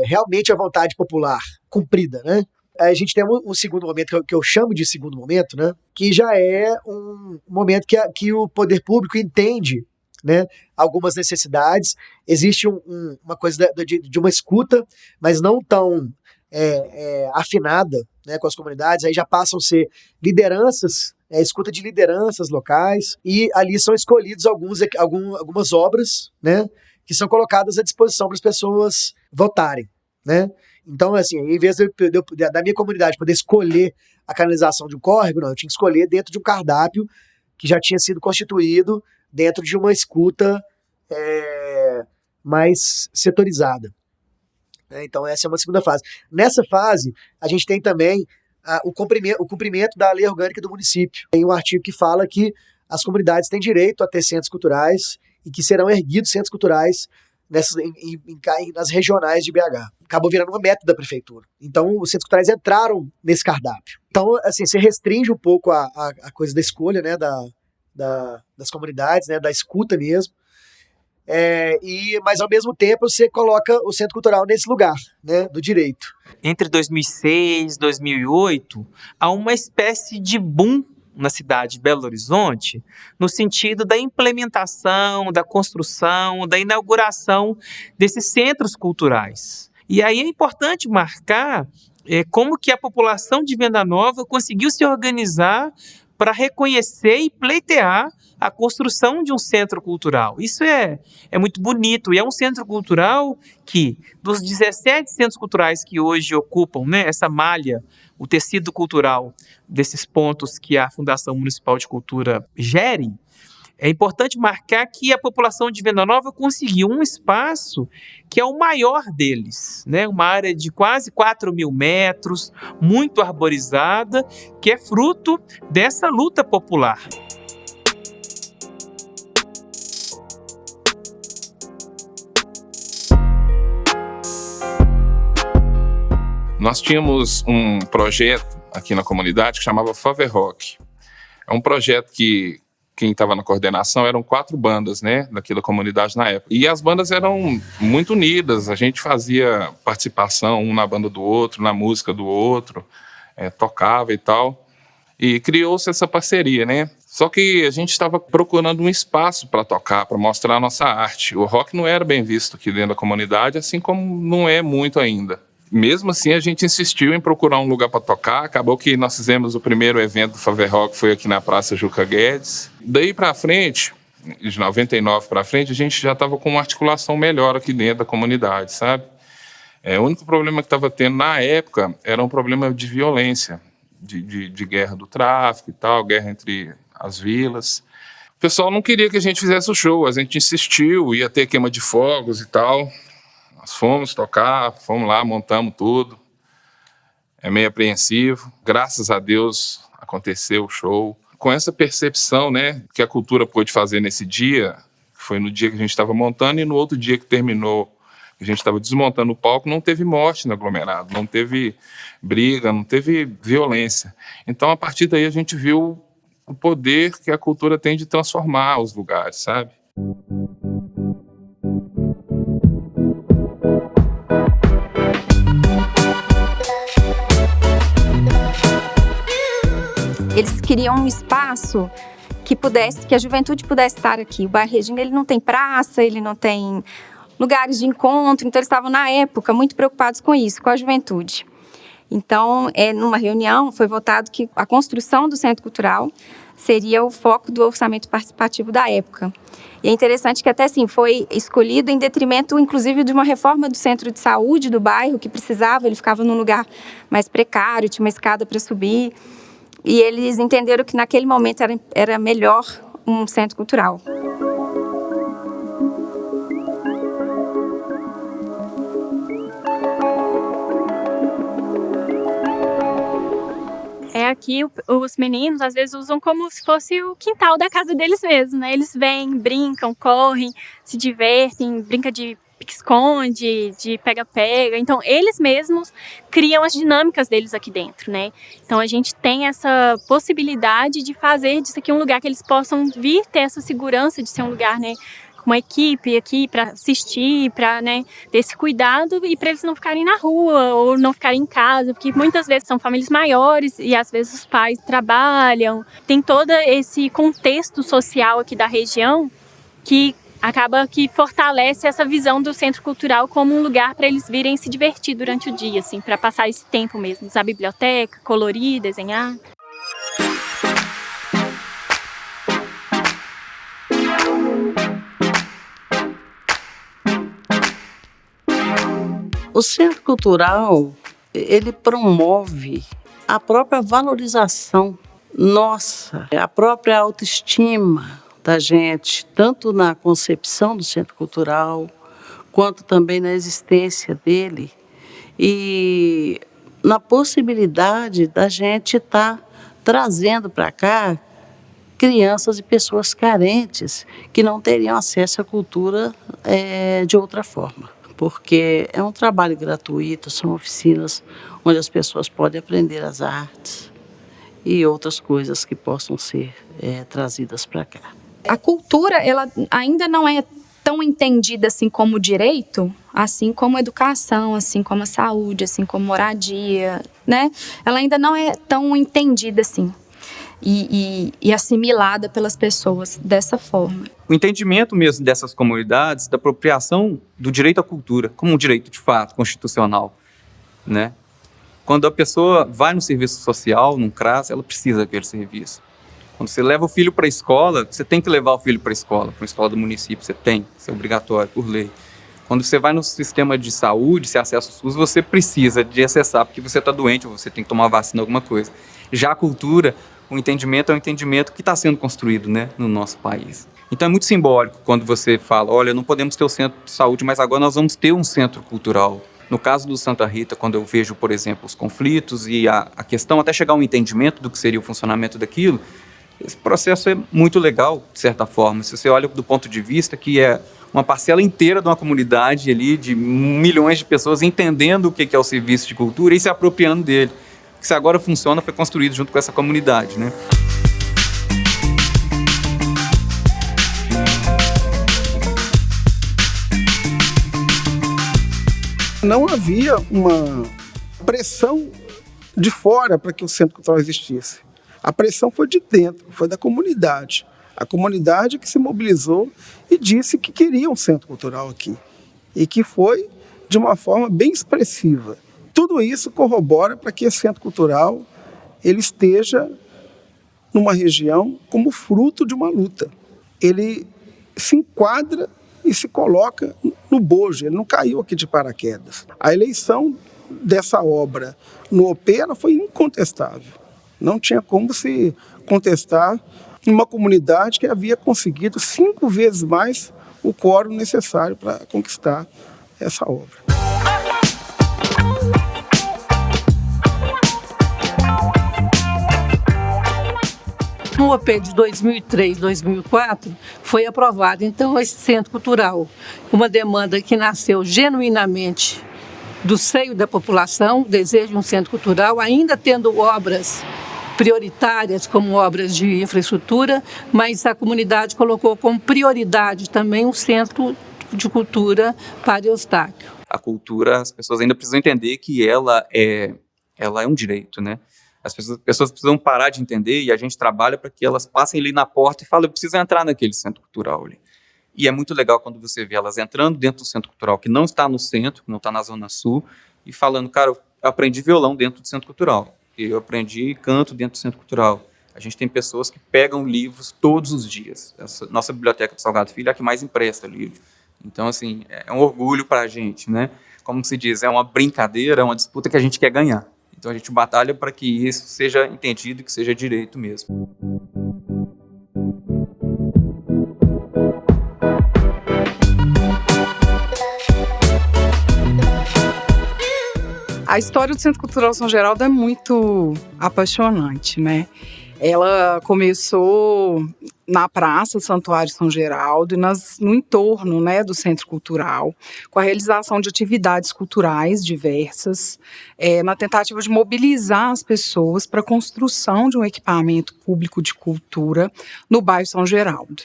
realmente a vontade popular cumprida, né? A gente tem um segundo momento, que eu chamo de segundo momento, né? Que já é um momento que o poder público entende, né, algumas necessidades. Existe uma coisa de uma escuta, mas não tão afinada, né, com as comunidades. Aí já passam a ser lideranças, escuta de lideranças locais, e ali são escolhidos algumas obras, né, que são colocadas à disposição para as pessoas votarem, né? Então, assim, em vez da minha comunidade poder escolher a canalização de um córrego, não, eu tinha que escolher dentro de um cardápio que já tinha sido constituído dentro de uma escuta mais setorizada. Então, essa é uma segunda fase. Nessa fase, a gente tem também o cumprimento da lei orgânica do município. Tem um artigo que fala que as comunidades têm direito a ter centros culturais e que serão erguidos centros culturais nas regionais de BH. Acabou virando uma meta da prefeitura. Então, os centros culturais entraram nesse cardápio. Então, assim, você restringe um pouco a coisa da escolha, né, das comunidades, né, da escuta mesmo. Mas, ao mesmo tempo, você coloca o centro cultural nesse lugar, né, do direito. Entre 2006 e 2008, há uma espécie de boom na cidade de Belo Horizonte, no sentido da implementação, da construção, da inauguração desses centros culturais. E aí é importante marcar como que a população de Venda Nova conseguiu se organizar para reconhecer e pleitear a construção de um centro cultural. Isso é muito bonito, e é um centro cultural que, dos 17 centros culturais que hoje ocupam, né, essa malha, o tecido cultural desses pontos que a Fundação Municipal de Cultura gere, é importante marcar que a população de Venda Nova conseguiu um espaço que é o maior deles, né? Uma área de quase 4.000 metros, muito arborizada, que é fruto dessa luta popular. Nós tínhamos um projeto aqui na comunidade que chamava Faverrock. É um projeto que quem estava na coordenação eram 4 bandas, né, daqui da comunidade na época. E as bandas eram muito unidas, a gente fazia participação um na banda do outro, na música do outro, tocava e tal. E criou-se essa parceria, né? Só que a gente estava procurando um espaço para tocar, para mostrar a nossa arte. O rock não era bem visto aqui dentro da comunidade, assim como não é muito ainda. Mesmo assim, a gente insistiu em procurar um lugar para tocar. Acabou que nós fizemos o primeiro evento do Faverrock, foi aqui na Praça Juca Guedes. Daí para frente, de 99 para frente, a gente já estava com uma articulação melhor aqui dentro da comunidade, sabe? O único problema que estava tendo na época era um problema de violência, de guerra do tráfico e tal, guerra entre as vilas. O pessoal não queria que a gente fizesse o show, a gente insistiu, ia ter queima de fogos e tal. Nós fomos tocar, fomos lá, montamos tudo. É meio apreensivo. Graças a Deus aconteceu o show. Com essa percepção, né, que a cultura pôde fazer nesse dia, foi no dia que a gente estava montando e no outro dia que terminou, a gente estava desmontando o palco, não teve morte no aglomerado, não teve briga, não teve violência. Então, a partir daí, a gente viu o poder que a cultura tem de transformar os lugares, sabe? queria um espaço que a juventude pudesse estar aqui. O bairro Regina, ele não tem praça, ele não tem lugares de encontro, então eles estavam, na época, muito preocupados com isso, com a juventude. Então, numa reunião, foi votado que a construção do Centro Cultural seria o foco do orçamento participativo da época. E é interessante que até assim, foi escolhido em detrimento, inclusive, de uma reforma do centro de saúde do bairro, que precisava, ele ficava num lugar mais precário, tinha uma escada para subir, e eles entenderam que naquele momento era melhor um centro cultural. Aqui os meninos às vezes usam como se fosse o quintal da casa deles mesmo, né? Eles vêm, brincam, correm, se divertem, brinca de pique-esconde, de pega-pega. Então eles mesmos criam as dinâmicas deles aqui dentro, né? Então a gente tem essa possibilidade de fazer disso aqui um lugar que eles possam vir ter essa segurança de ser um lugar, né, uma equipe aqui para assistir, para, né, ter esse cuidado e para eles não ficarem na rua ou não ficarem em casa, porque muitas vezes são famílias maiores e às vezes os pais trabalham. Tem todo esse contexto social aqui da região que acaba que fortalece essa visão do centro cultural como um lugar para eles virem se divertir durante o dia, assim, para passar esse tempo mesmo, usar a biblioteca, colorir, desenhar. O Centro Cultural, ele promove a própria valorização nossa, a própria autoestima da gente, tanto na concepção do Centro Cultural, quanto também na existência dele, e na possibilidade da gente estar trazendo para cá crianças e pessoas carentes que não teriam acesso à cultura de outra forma. Porque é um trabalho gratuito, são oficinas onde as pessoas podem aprender as artes e outras coisas que possam ser trazidas para cá. A cultura, ela ainda não é tão entendida assim como direito, assim como a educação, assim como a saúde, assim como moradia, né? Ela ainda não é tão entendida assim e assimilada pelas pessoas dessa forma. O entendimento mesmo dessas comunidades da apropriação do direito à cultura como um direito de fato constitucional, né? Quando a pessoa vai no serviço social, num CRAS, ela precisa daquele serviço. Quando você leva o filho para a escola, você tem que levar o filho para a escola do município, você tem, isso é obrigatório por lei. Quando você vai no sistema de saúde, se acessa o SUS, você precisa de acessar porque você está doente ou você tem que tomar vacina, alguma coisa. Já a cultura, o entendimento é um entendimento que está sendo construído, né, no nosso país. Então é muito simbólico quando você fala, olha, não podemos ter o centro de saúde, mas agora nós vamos ter um centro cultural. No caso do Santa Rita, quando eu vejo, por exemplo, os conflitos e a questão até chegar a um entendimento do que seria o funcionamento daquilo, esse processo é muito legal, de certa forma. Se você olha do ponto de vista que é uma parcela inteira de uma comunidade ali, de milhões de pessoas entendendo o que é o serviço de cultura e se apropriando dele. Que se agora funciona, foi construído junto com essa comunidade, né? Não havia uma pressão de fora para que o Centro Cultural existisse. A pressão foi de dentro, foi da comunidade. A comunidade que se mobilizou e disse que queria um Centro Cultural aqui. E que foi de uma forma bem expressiva. Tudo isso corrobora para que esse Centro Cultural ele esteja numa região como fruto de uma luta. Ele se enquadra e se coloca no bojo, ele não caiu aqui de paraquedas. A eleição dessa obra no OP ela foi incontestável. Não tinha como se contestar uma comunidade que havia conseguido 5 vezes mais o quórum necessário para conquistar essa obra. No OP de 2003, 2004, foi aprovado, então, esse Centro Cultural, uma demanda que nasceu genuinamente do seio da população, desejo de um centro cultural, ainda tendo obras prioritárias como obras de infraestrutura, mas a comunidade colocou como prioridade também um centro de cultura para Eustáquio. A cultura, as pessoas ainda precisam entender que ela é um direito, né? As pessoas precisam parar de entender e a gente trabalha para que elas passem ali na porta e falem, eu preciso entrar naquele centro cultural ali. E é muito legal quando você vê elas entrando dentro do centro cultural, que não está no centro, que não está na Zona Sul, e falando, cara, eu aprendi violão dentro do centro cultural, eu aprendi canto dentro do centro cultural. A gente tem pessoas que pegam livros todos os dias. Nossa biblioteca do Salgado Filho é a que mais empresta livro. Então, assim, é um orgulho para a gente, né? Como se diz, é uma brincadeira, é uma disputa que a gente quer ganhar. Então, a gente batalha para que isso seja entendido e que seja direito mesmo. A história do Centro Cultural São Geraldo é muito apaixonante, né? Ela começou na Praça Santuário São Geraldo e no entorno, né, do Centro Cultural, com a realização de atividades culturais diversas, na tentativa de mobilizar as pessoas para a construção de um equipamento público de cultura no bairro São Geraldo.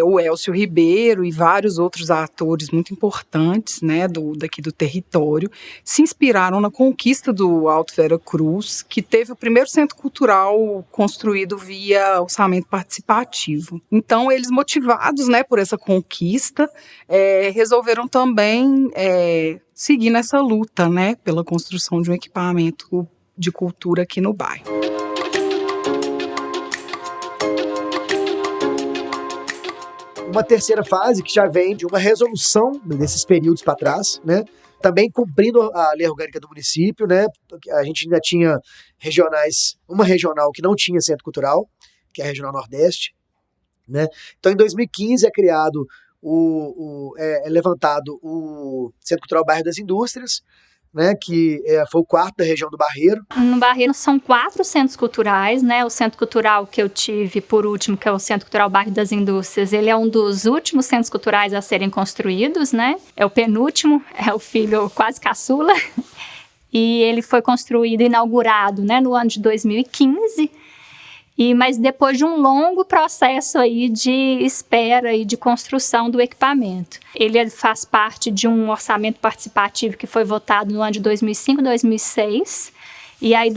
O Elcio Ribeiro e vários outros atores muito importantes, né, daqui do território, se inspiraram na conquista do Alto Vera Cruz, que teve o primeiro centro cultural construído via orçamento participativo. Então, eles motivados, né, por essa conquista, resolveram também seguir nessa luta, né, pela construção de um equipamento de cultura aqui no bairro. Uma terceira fase que já vem de uma resolução desses períodos para trás, né? Também cumprindo a lei orgânica do município, né? A gente ainda tinha regionais, uma regional que não tinha centro cultural, que é a Regional Nordeste, né? Então, em 2015 é criado levantado o Centro Cultural Bairro das Indústrias, né, que foi o quarto da região do Barreiro. No Barreiro são 4 centros culturais, né? O centro cultural que eu tive por último, que é o Centro Cultural Bairro das Indústrias, ele é um dos últimos centros culturais a serem construídos, né? É o penúltimo, é o filho quase caçula. E ele foi construído, inaugurado, né, no ano de 2015. Mas depois de um longo processo aí de espera e de construção do equipamento. Ele faz parte de um orçamento participativo que foi votado no ano de 2005, 2006. E aí,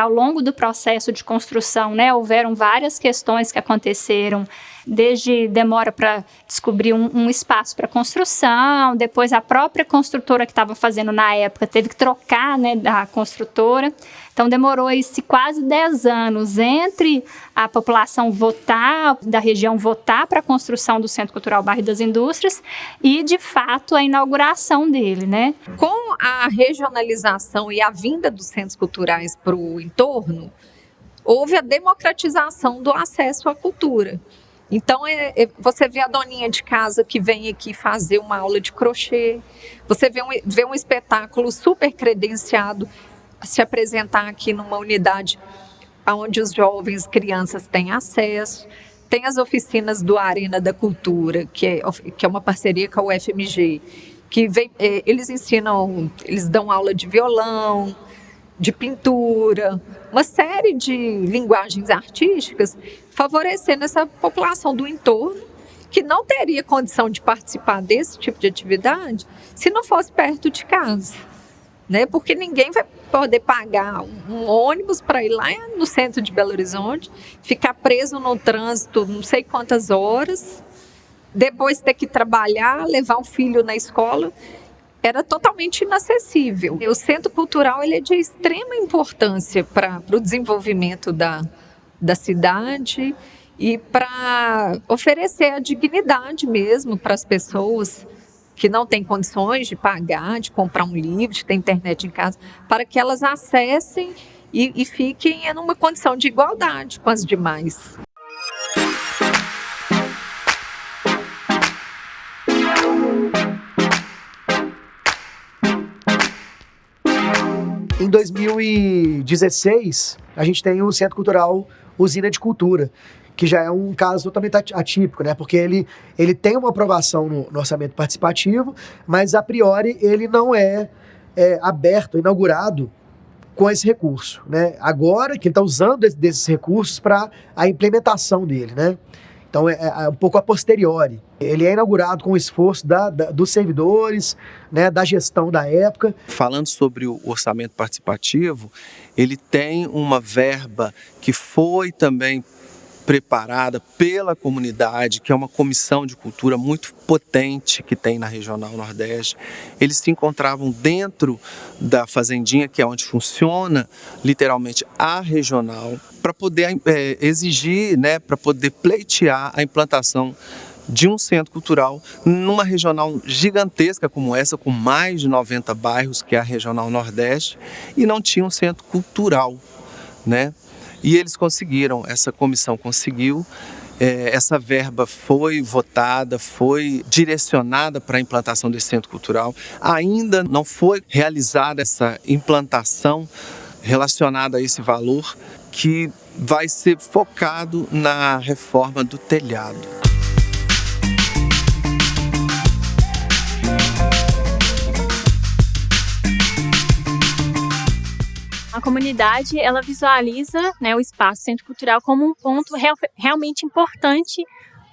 ao longo do processo de construção, né, houveram várias questões que aconteceram, desde demora para descobrir um espaço para construção, depois a própria construtora que estava fazendo na época teve que trocar, né, da construtora. Então, demorou quase 10 anos entre a população da região votar para a construção do Centro Cultural Bairro das Indústrias e, de fato, a inauguração dele, né? Com a regionalização e a vinda dos centros culturais para o entorno, houve a democratização do acesso à cultura. Então, você vê a doninha de casa que vem aqui fazer uma aula de crochê, você vê um espetáculo super credenciado se apresentar aqui numa unidade onde os jovens, crianças têm acesso. Tem as oficinas do Arena da Cultura, que é uma parceria com a UFMG, que eles dão aula de violão, de pintura, uma série de linguagens artísticas, favorecendo essa população do entorno, que não teria condição de participar desse tipo de atividade se não fosse perto de casa, né? Porque ninguém vai poder pagar um ônibus para ir lá no centro de Belo Horizonte, ficar preso no trânsito não sei quantas horas, depois ter que trabalhar, levar o filho na escola. Era totalmente inacessível. O Centro Cultural ele é de extrema importância para o desenvolvimento da cidade e para oferecer a dignidade mesmo para as pessoas que não têm condições de pagar, de comprar um livro, de ter internet em casa, para que elas acessem e fiquem em uma condição de igualdade com as demais. Em 2016, a gente tem o Centro Cultural Usina de Cultura, que já é um caso totalmente atípico, né? Porque ele tem uma aprovação no orçamento participativo, mas a priori ele não é aberto, inaugurado com esse recurso, né? Agora que ele está usando desses recursos para a implementação dele, né? Então é um pouco a posteriori. Ele é inaugurado com o esforço dos servidores, né, da gestão da época. Falando sobre o orçamento participativo, ele tem uma verba que foi também preparada pela comunidade, que é uma comissão de cultura muito potente que tem na Regional Nordeste. Eles se encontravam dentro da fazendinha, que é onde funciona literalmente a regional, para poder exigir, né, para poder pleitear a implantação de um centro cultural numa regional gigantesca como essa, com mais de 90 bairros, que é a Regional Nordeste, e não tinha um centro cultural, né? E eles conseguiram, essa comissão conseguiu, essa verba foi votada, foi direcionada para a implantação desse centro cultural. Ainda não foi realizada essa implantação relacionada a esse valor, que vai ser focado na reforma do telhado. A comunidade, ela visualiza, né, o espaço Centro Cultural como um ponto realmente importante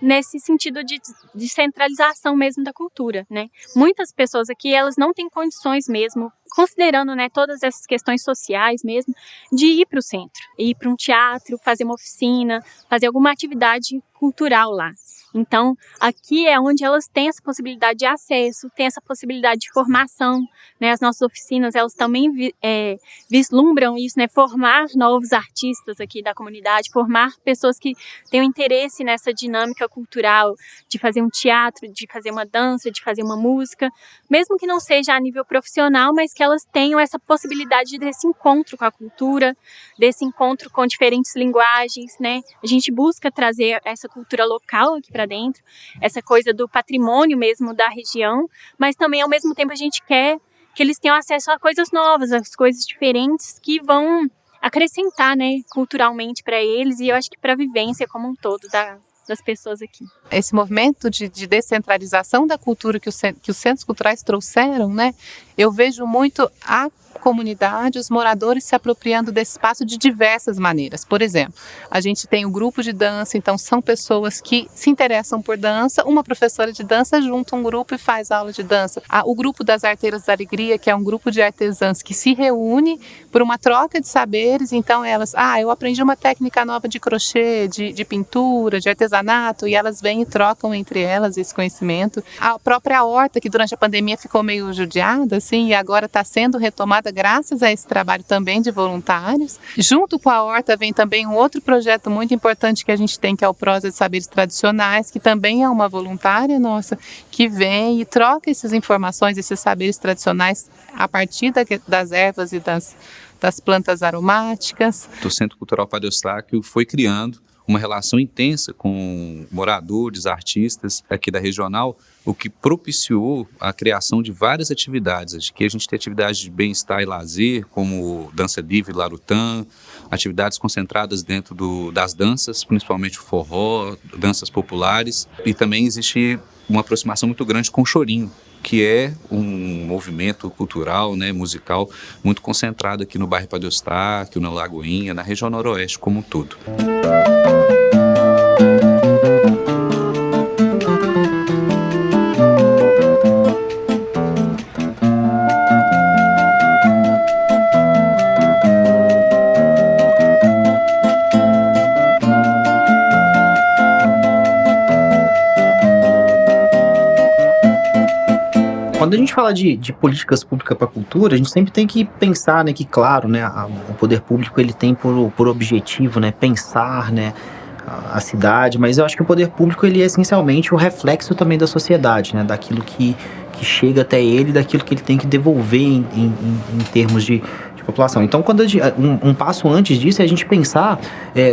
nesse sentido de descentralização mesmo da cultura, né? Muitas pessoas aqui, elas não têm condições mesmo, considerando, né, todas essas questões sociais mesmo, de ir para o centro, ir para um teatro, fazer uma oficina, fazer alguma atividade cultural lá. Então, aqui é onde elas têm essa possibilidade de acesso, têm essa possibilidade de formação, né? As nossas oficinas, elas também vislumbram isso, né? Formar novos artistas aqui da comunidade, formar pessoas que tenham interesse nessa dinâmica cultural, de fazer um teatro, de fazer uma dança, de fazer uma música, mesmo que não seja a nível profissional, mas que elas tenham essa possibilidade desse encontro com a cultura, desse encontro com diferentes linguagens, né? A gente busca trazer essa cultura local aqui para dentro, essa coisa do patrimônio mesmo da região, mas também ao mesmo tempo a gente quer que eles tenham acesso a coisas novas, a coisas diferentes que vão acrescentar, né, culturalmente para eles e eu acho que para a vivência como um todo das pessoas aqui. Esse movimento de descentralização da cultura que os centros culturais trouxeram, né, eu vejo muito a comunidade, os moradores se apropriando desse espaço de diversas maneiras. Por exemplo, a gente tem o grupo de dança, então são pessoas que se interessam por dança, uma professora de dança junta um grupo e faz aula de dança. O grupo das Arteiras da Alegria, que é um grupo de artesãs que se reúne por uma troca de saberes, então elas, eu aprendi uma técnica nova de crochê, de pintura, de artesanato, e elas vêm e trocam entre elas esse conhecimento. A própria horta, que durante a pandemia ficou meio judiada, assim, e agora está sendo retomada graças a esse trabalho também de voluntários. Junto com a horta vem também um outro projeto muito importante que a gente tem, que é o Prosa de Saberes Tradicionais, que também é uma voluntária nossa, que vem e troca essas informações, esses saberes tradicionais a partir das ervas e das plantas aromáticas. O Centro Cultural Padre Eustáquio foi criando uma relação intensa com moradores, artistas aqui da regional, o que propiciou a criação de várias atividades. Aqui a gente tem atividades de bem-estar e lazer, como dança livre, larutã, atividades concentradas dentro das danças, principalmente o forró, danças populares, e também existe uma aproximação muito grande com o chorinho, que é um movimento cultural, né, musical, muito concentrado aqui no bairro Padre Eustáquio, na Lagoinha, na região noroeste como um todo. Quando a gente fala de políticas públicas para a cultura, a gente sempre tem que pensar, né, que, claro, né, o poder público ele tem por objetivo, né, pensar, né, a cidade, mas eu acho que o poder público ele é essencialmente o reflexo também da sociedade, né, daquilo que chega até ele, daquilo que ele tem que devolver em termos de população. Então, quando um passo antes disso é a gente pensar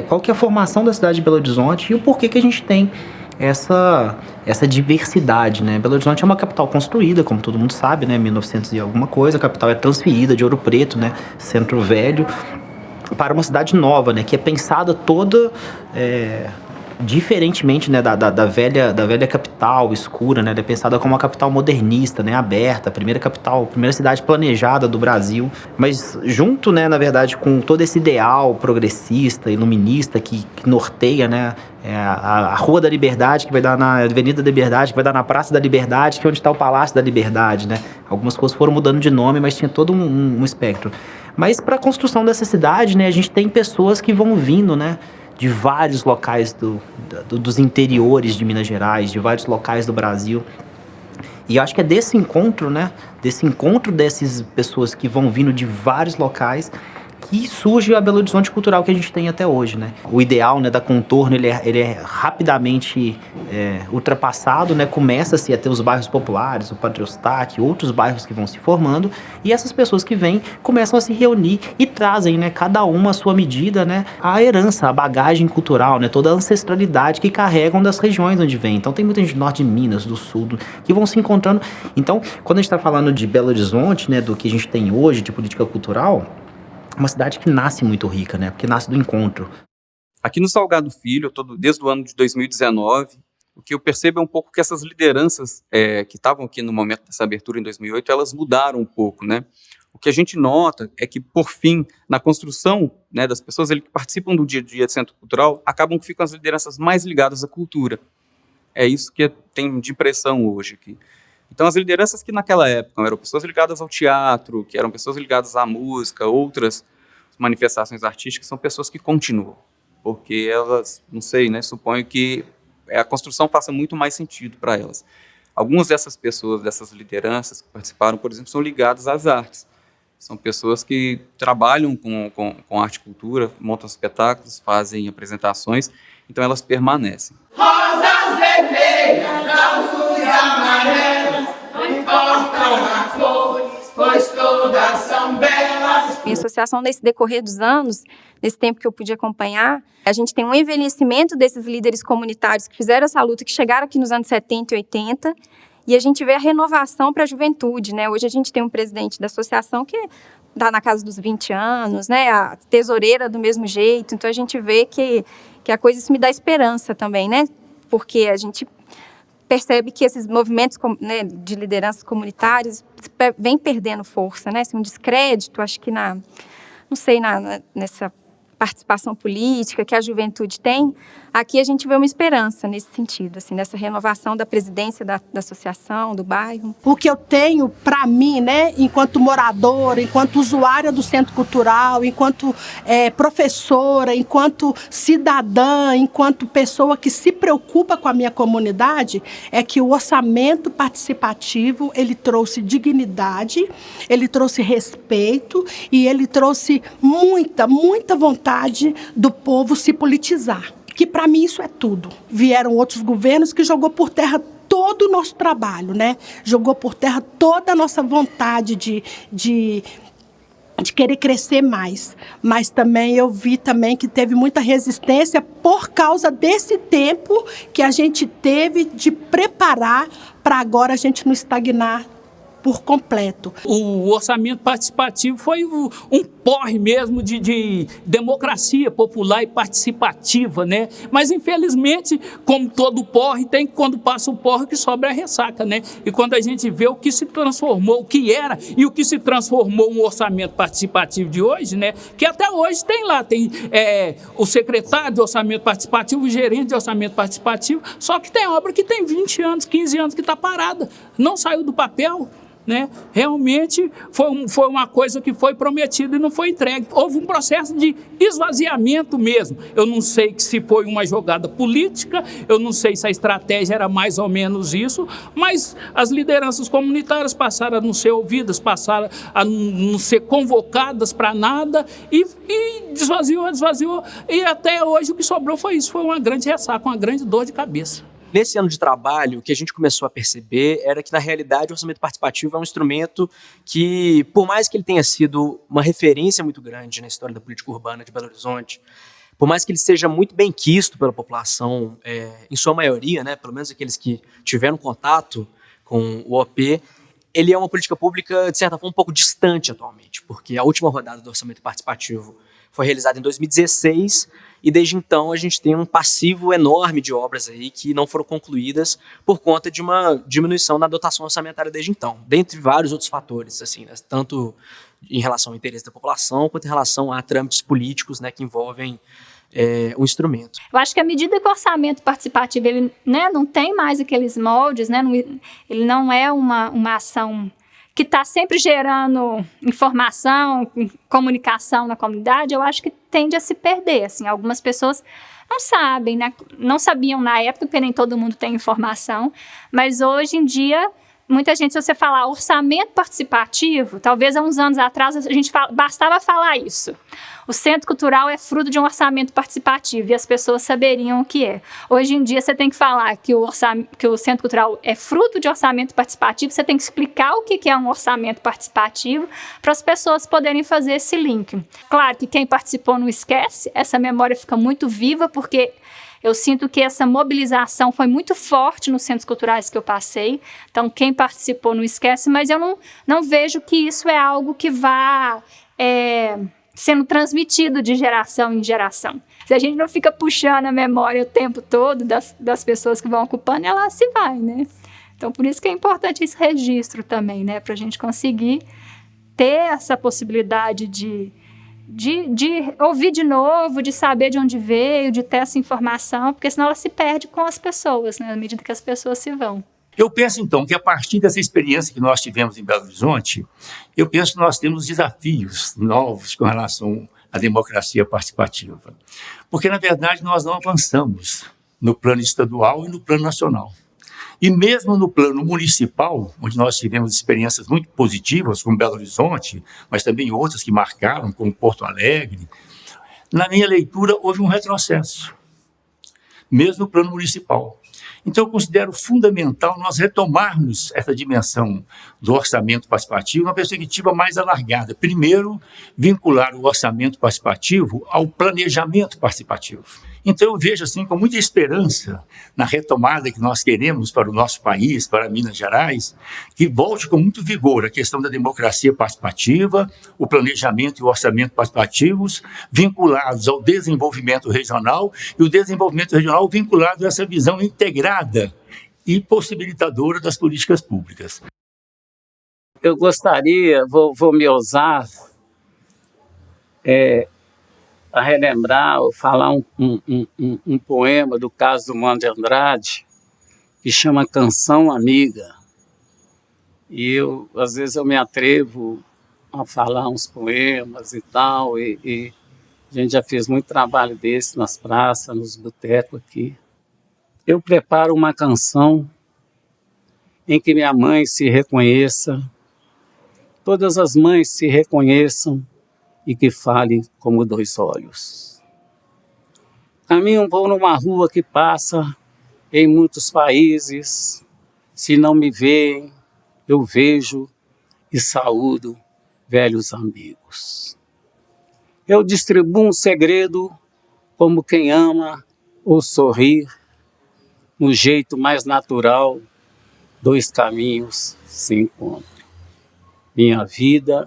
qual que é a formação da cidade de Belo Horizonte e o porquê que a gente tem essa diversidade, né? Belo Horizonte é uma capital construída, como todo mundo sabe, né? 1900 e alguma coisa, a capital é transferida de Ouro Preto, né? Centro Velho, para uma cidade nova, né? Que é pensada toda diferentemente, né, da velha capital escura, né, ela é pensada como uma capital modernista, né, aberta, a primeira cidade planejada do Brasil, mas junto, né, na verdade, com todo esse ideal progressista, iluminista que norteia, né, a Rua da Liberdade, que vai dar na Avenida da Liberdade, que vai dar na Praça da Liberdade, que é onde está o Palácio da Liberdade, né, algumas coisas foram mudando de nome, mas tinha todo um espectro. Mas para a construção dessa cidade, né, a gente tem pessoas que vão vindo, né, de vários locais dos interiores de Minas Gerais, de vários locais do Brasil. E eu acho que é desse encontro, né, dessas pessoas que vão vindo de vários locais, que surge a Belo Horizonte cultural que a gente tem até hoje, né? O ideal, né, da Contorno, ele é rapidamente ultrapassado, né? Começa-se a ter os bairros populares, o Padre Eustáquio, outros bairros que vão se formando, e essas pessoas que vêm começam a se reunir e trazem, né, cada uma a sua medida, né, a herança, a bagagem cultural, né, toda a ancestralidade que carregam das regiões onde vêm. Então tem muita gente do norte de Minas, do sul, que vão se encontrando. Então, quando a gente está falando de Belo Horizonte, né, do que a gente tem hoje de política cultural, uma cidade que nasce muito rica, né? Porque nasce do encontro. Aqui no Salgado Filho, desde o ano de 2019, o que eu percebo é um pouco que essas lideranças que estavam aqui no momento dessa abertura em 2008, elas mudaram um pouco, né? O que a gente nota é que, por fim, na construção, né, das pessoas que participam do dia a dia do Centro Cultural, acabam que ficam as lideranças mais ligadas à cultura. É isso que tem de impressão hoje aqui. Então, as lideranças que naquela época eram pessoas ligadas ao teatro, que eram pessoas ligadas à música, outras manifestações artísticas, são pessoas que continuam. Porque elas, não sei, né, suponho que a construção faça muito mais sentido para elas. Algumas dessas pessoas, dessas lideranças que participaram, por exemplo, são ligadas às artes. São pessoas que trabalham com arte e cultura, montam espetáculos, fazem apresentações, então elas permanecem. Rosas vermelhas, azuis e amarelas, não importam as cores, pois todas são belas. Minha associação, nesse decorrer dos anos, nesse tempo que eu pude acompanhar, a gente tem um envelhecimento desses líderes comunitários que fizeram essa luta, que chegaram aqui nos anos 70 e 80, e a gente vê a renovação para a juventude, né? Hoje a gente tem um presidente da associação que está na casa dos 20 anos, né? A tesoureira do mesmo jeito, então a gente vê que a coisa, isso me dá esperança também, né? Porque a gente percebe que esses movimentos, né, de lideranças comunitárias vêm perdendo força, né? Assim, um descrédito, acho que nessa participação política que a juventude tem, aqui a gente vê uma esperança nesse sentido, assim, nessa renovação da presidência da associação, do bairro. O que eu tenho para mim, né, enquanto moradora, enquanto usuária do Centro Cultural, enquanto professora, enquanto cidadã, enquanto pessoa que se preocupa com a minha comunidade, é que o orçamento participativo, ele trouxe dignidade, ele trouxe respeito e ele trouxe muita vontade do povo se politizar. Que para mim isso é tudo. Vieram outros governos que jogou por terra todo o nosso trabalho, né? Jogou por terra toda a nossa vontade de querer crescer mais. Mas também eu vi também que teve muita resistência por causa desse tempo que a gente teve de preparar para agora a gente não estagnar por completo. O orçamento participativo foi um porre mesmo de democracia popular e participativa, né? Mas, infelizmente, como todo porre, tem quando passa o porre que sobra a ressaca, né? E quando a gente vê o que se transformou, o que era e o que se transformou um orçamento participativo de hoje, né? Que até hoje tem lá, tem o secretário de orçamento participativo, o gerente de orçamento participativo, só que tem obra que tem 20 anos, 15 anos que está parada, não saiu do papel, né? Realmente foi uma coisa que foi prometida e não foi entregue. Houve um processo de esvaziamento mesmo. Eu não sei se foi uma jogada política, eu não sei se a estratégia era mais ou menos isso, mas as lideranças comunitárias passaram a não ser ouvidas, passaram a não ser convocadas para nada e esvaziou. E até hoje o que sobrou foi isso, foi uma grande ressaca, uma grande dor de cabeça. Nesse ano de trabalho, o que a gente começou a perceber era que, na realidade, o orçamento participativo é um instrumento que, por mais que ele tenha sido uma referência muito grande na história da política urbana de Belo Horizonte, por mais que ele seja muito bem quisto pela população, em sua maioria, né, pelo menos aqueles que tiveram contato com o OP, ele é uma política pública, de certa forma, um pouco distante atualmente, porque a última rodada do orçamento participativo foi realizada em 2016 e desde então a gente tem um passivo enorme de obras aí que não foram concluídas por conta de uma diminuição na dotação orçamentária desde então, dentre vários outros fatores, assim, né, tanto em relação ao interesse da população quanto em relação a trâmites políticos, né, que envolvem o instrumento. Eu acho que à medida que o orçamento participativo ele, né, não tem mais aqueles moldes, né, ele não é uma ação que está sempre gerando informação, comunicação na comunidade, eu acho que tende a se perder. Assim, algumas pessoas não sabem, né, não sabiam na época, porque nem todo mundo tem informação, mas hoje em dia muita gente, se você falar orçamento participativo, talvez há uns anos atrás bastava falar isso. O Centro Cultural é fruto de um orçamento participativo e as pessoas saberiam o que é. Hoje em dia você tem que falar que o Centro Cultural é fruto de orçamento participativo, você tem que explicar o que é um orçamento participativo para as pessoas poderem fazer esse link. Claro que quem participou não esquece, essa memória fica muito viva porque eu sinto que essa mobilização foi muito forte nos centros culturais que eu passei. Então, quem participou não esquece, mas eu não vejo que isso é algo que vá sendo transmitido de geração em geração. Se a gente não fica puxando a memória o tempo todo das pessoas que vão ocupando, ela se vai, né? Então, por isso que é importante esse registro também, né? Para a gente conseguir ter essa possibilidade de ouvir de novo, de saber de onde veio, de ter essa informação, porque senão ela se perde com as pessoas, né, à medida que as pessoas se vão. Eu penso, então, que a partir dessa experiência que nós tivemos em Belo Horizonte, eu penso que nós temos desafios novos com relação à democracia participativa. Porque, na verdade, nós não avançamos no plano estadual e no plano nacional. E mesmo no plano municipal, onde nós tivemos experiências muito positivas, como Belo Horizonte, mas também outras que marcaram, como Porto Alegre, na minha leitura houve um retrocesso, mesmo no plano municipal. Então eu considero fundamental nós retomarmos essa dimensão do orçamento participativo numa perspectiva mais alargada. Primeiro, vincular o orçamento participativo ao planejamento participativo. Então eu vejo assim com muita esperança na retomada que nós queremos para o nosso país, para Minas Gerais, que volte com muito vigor a questão da democracia participativa, o planejamento e o orçamento participativos vinculados ao desenvolvimento regional e o desenvolvimento regional vinculado a essa visão integrada e possibilitadora das políticas públicas. Eu gostaria, vou me ousar, a relembrar ou falar um poema do Carlos Drummond de Andrade que chama Canção Amiga. E às vezes eu me atrevo a falar uns poemas e tal, e a gente já fez muito trabalho desse nas praças, nos botecos aqui. Eu preparo uma canção em que minha mãe se reconheça, todas as mães se reconheçam, e que fale como dois olhos. Caminho por uma rua que passa em muitos países. Se não me veem, eu vejo e saúdo velhos amigos. Eu distribuo um segredo como quem ama ou sorrir. No jeito mais natural, dois caminhos se encontram. Minha vida,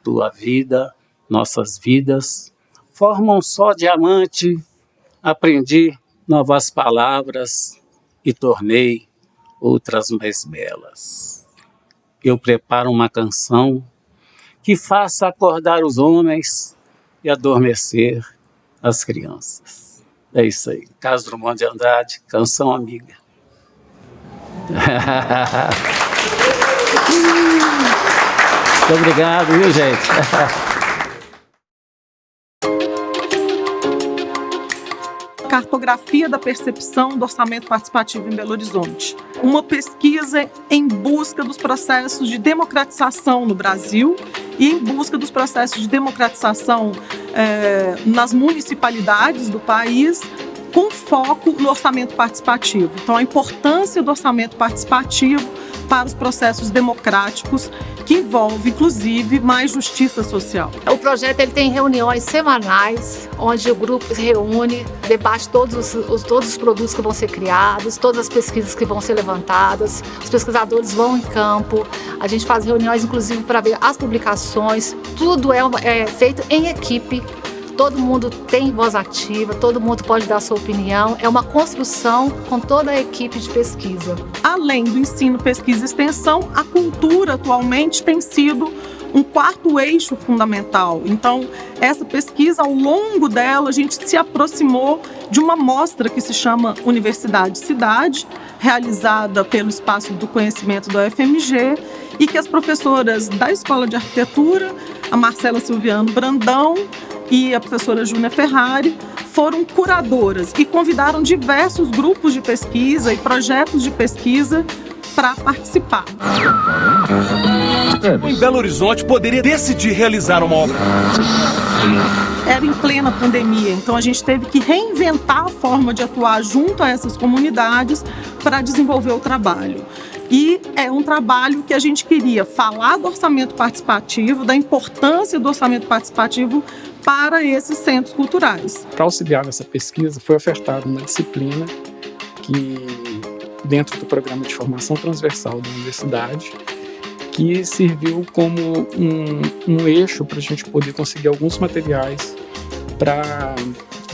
tua vida, nossas vidas formam um só diamante. Aprendi novas palavras e tornei outras mais belas. Eu preparo uma canção que faça acordar os homens e adormecer as crianças. É isso aí. Carlos Drummond de Andrade, Canção Amiga. Muito obrigado, viu, gente? Cartografia da percepção do orçamento participativo em Belo Horizonte. Uma pesquisa em busca dos processos de democratização no Brasil e em busca dos processos de democratização nas municipalidades do país, com foco no orçamento participativo. Então, a importância do orçamento participativo para os processos democráticos, que envolve, inclusive, mais justiça social. O projeto ele tem reuniões semanais, onde o grupo se reúne, debate todos os produtos que vão ser criados, todas as pesquisas que vão ser levantadas, os pesquisadores vão em campo, a gente faz reuniões, inclusive, para ver as publicações, tudo é feito em equipe, todo mundo tem voz ativa, todo mundo pode dar a sua opinião. É uma construção com toda a equipe de pesquisa. Além do ensino, pesquisa e extensão, a cultura atualmente tem sido um quarto eixo fundamental. Então, essa pesquisa, ao longo dela, a gente se aproximou de uma mostra que se chama Universidade Cidade, realizada pelo Espaço do Conhecimento da UFMG, e que as professoras da Escola de Arquitetura, a Marcela Silviano Brandão e a professora Júnia Ferrari, foram curadoras e convidaram diversos grupos de pesquisa e projetos de pesquisa para participar. Em Belo Horizonte poderia decidir realizar uma obra. Era em plena pandemia, então a gente teve que reinventar a forma de atuar junto a essas comunidades para desenvolver o trabalho. E é um trabalho que a gente queria falar do orçamento participativo, da importância do orçamento participativo para esses centros culturais. Para auxiliar nessa pesquisa, foi ofertada uma disciplina que, dentro do programa de formação transversal da universidade, que serviu como um eixo para a gente poder conseguir alguns materiais para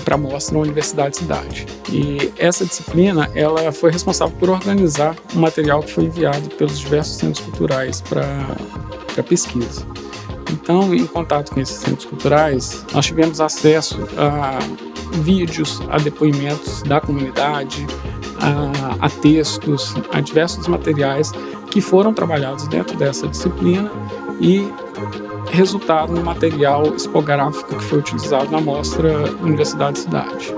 a mostra na Universidade Cidade. E essa disciplina ela foi responsável por organizar o material que foi enviado pelos diversos centros culturais para pesquisa. Então, em contato com esses centros culturais, nós tivemos acesso a vídeos, a depoimentos da comunidade, a textos, a diversos materiais que foram trabalhados dentro dessa disciplina e resultaram no material expográfico que foi utilizado na mostra Universidade Cidade.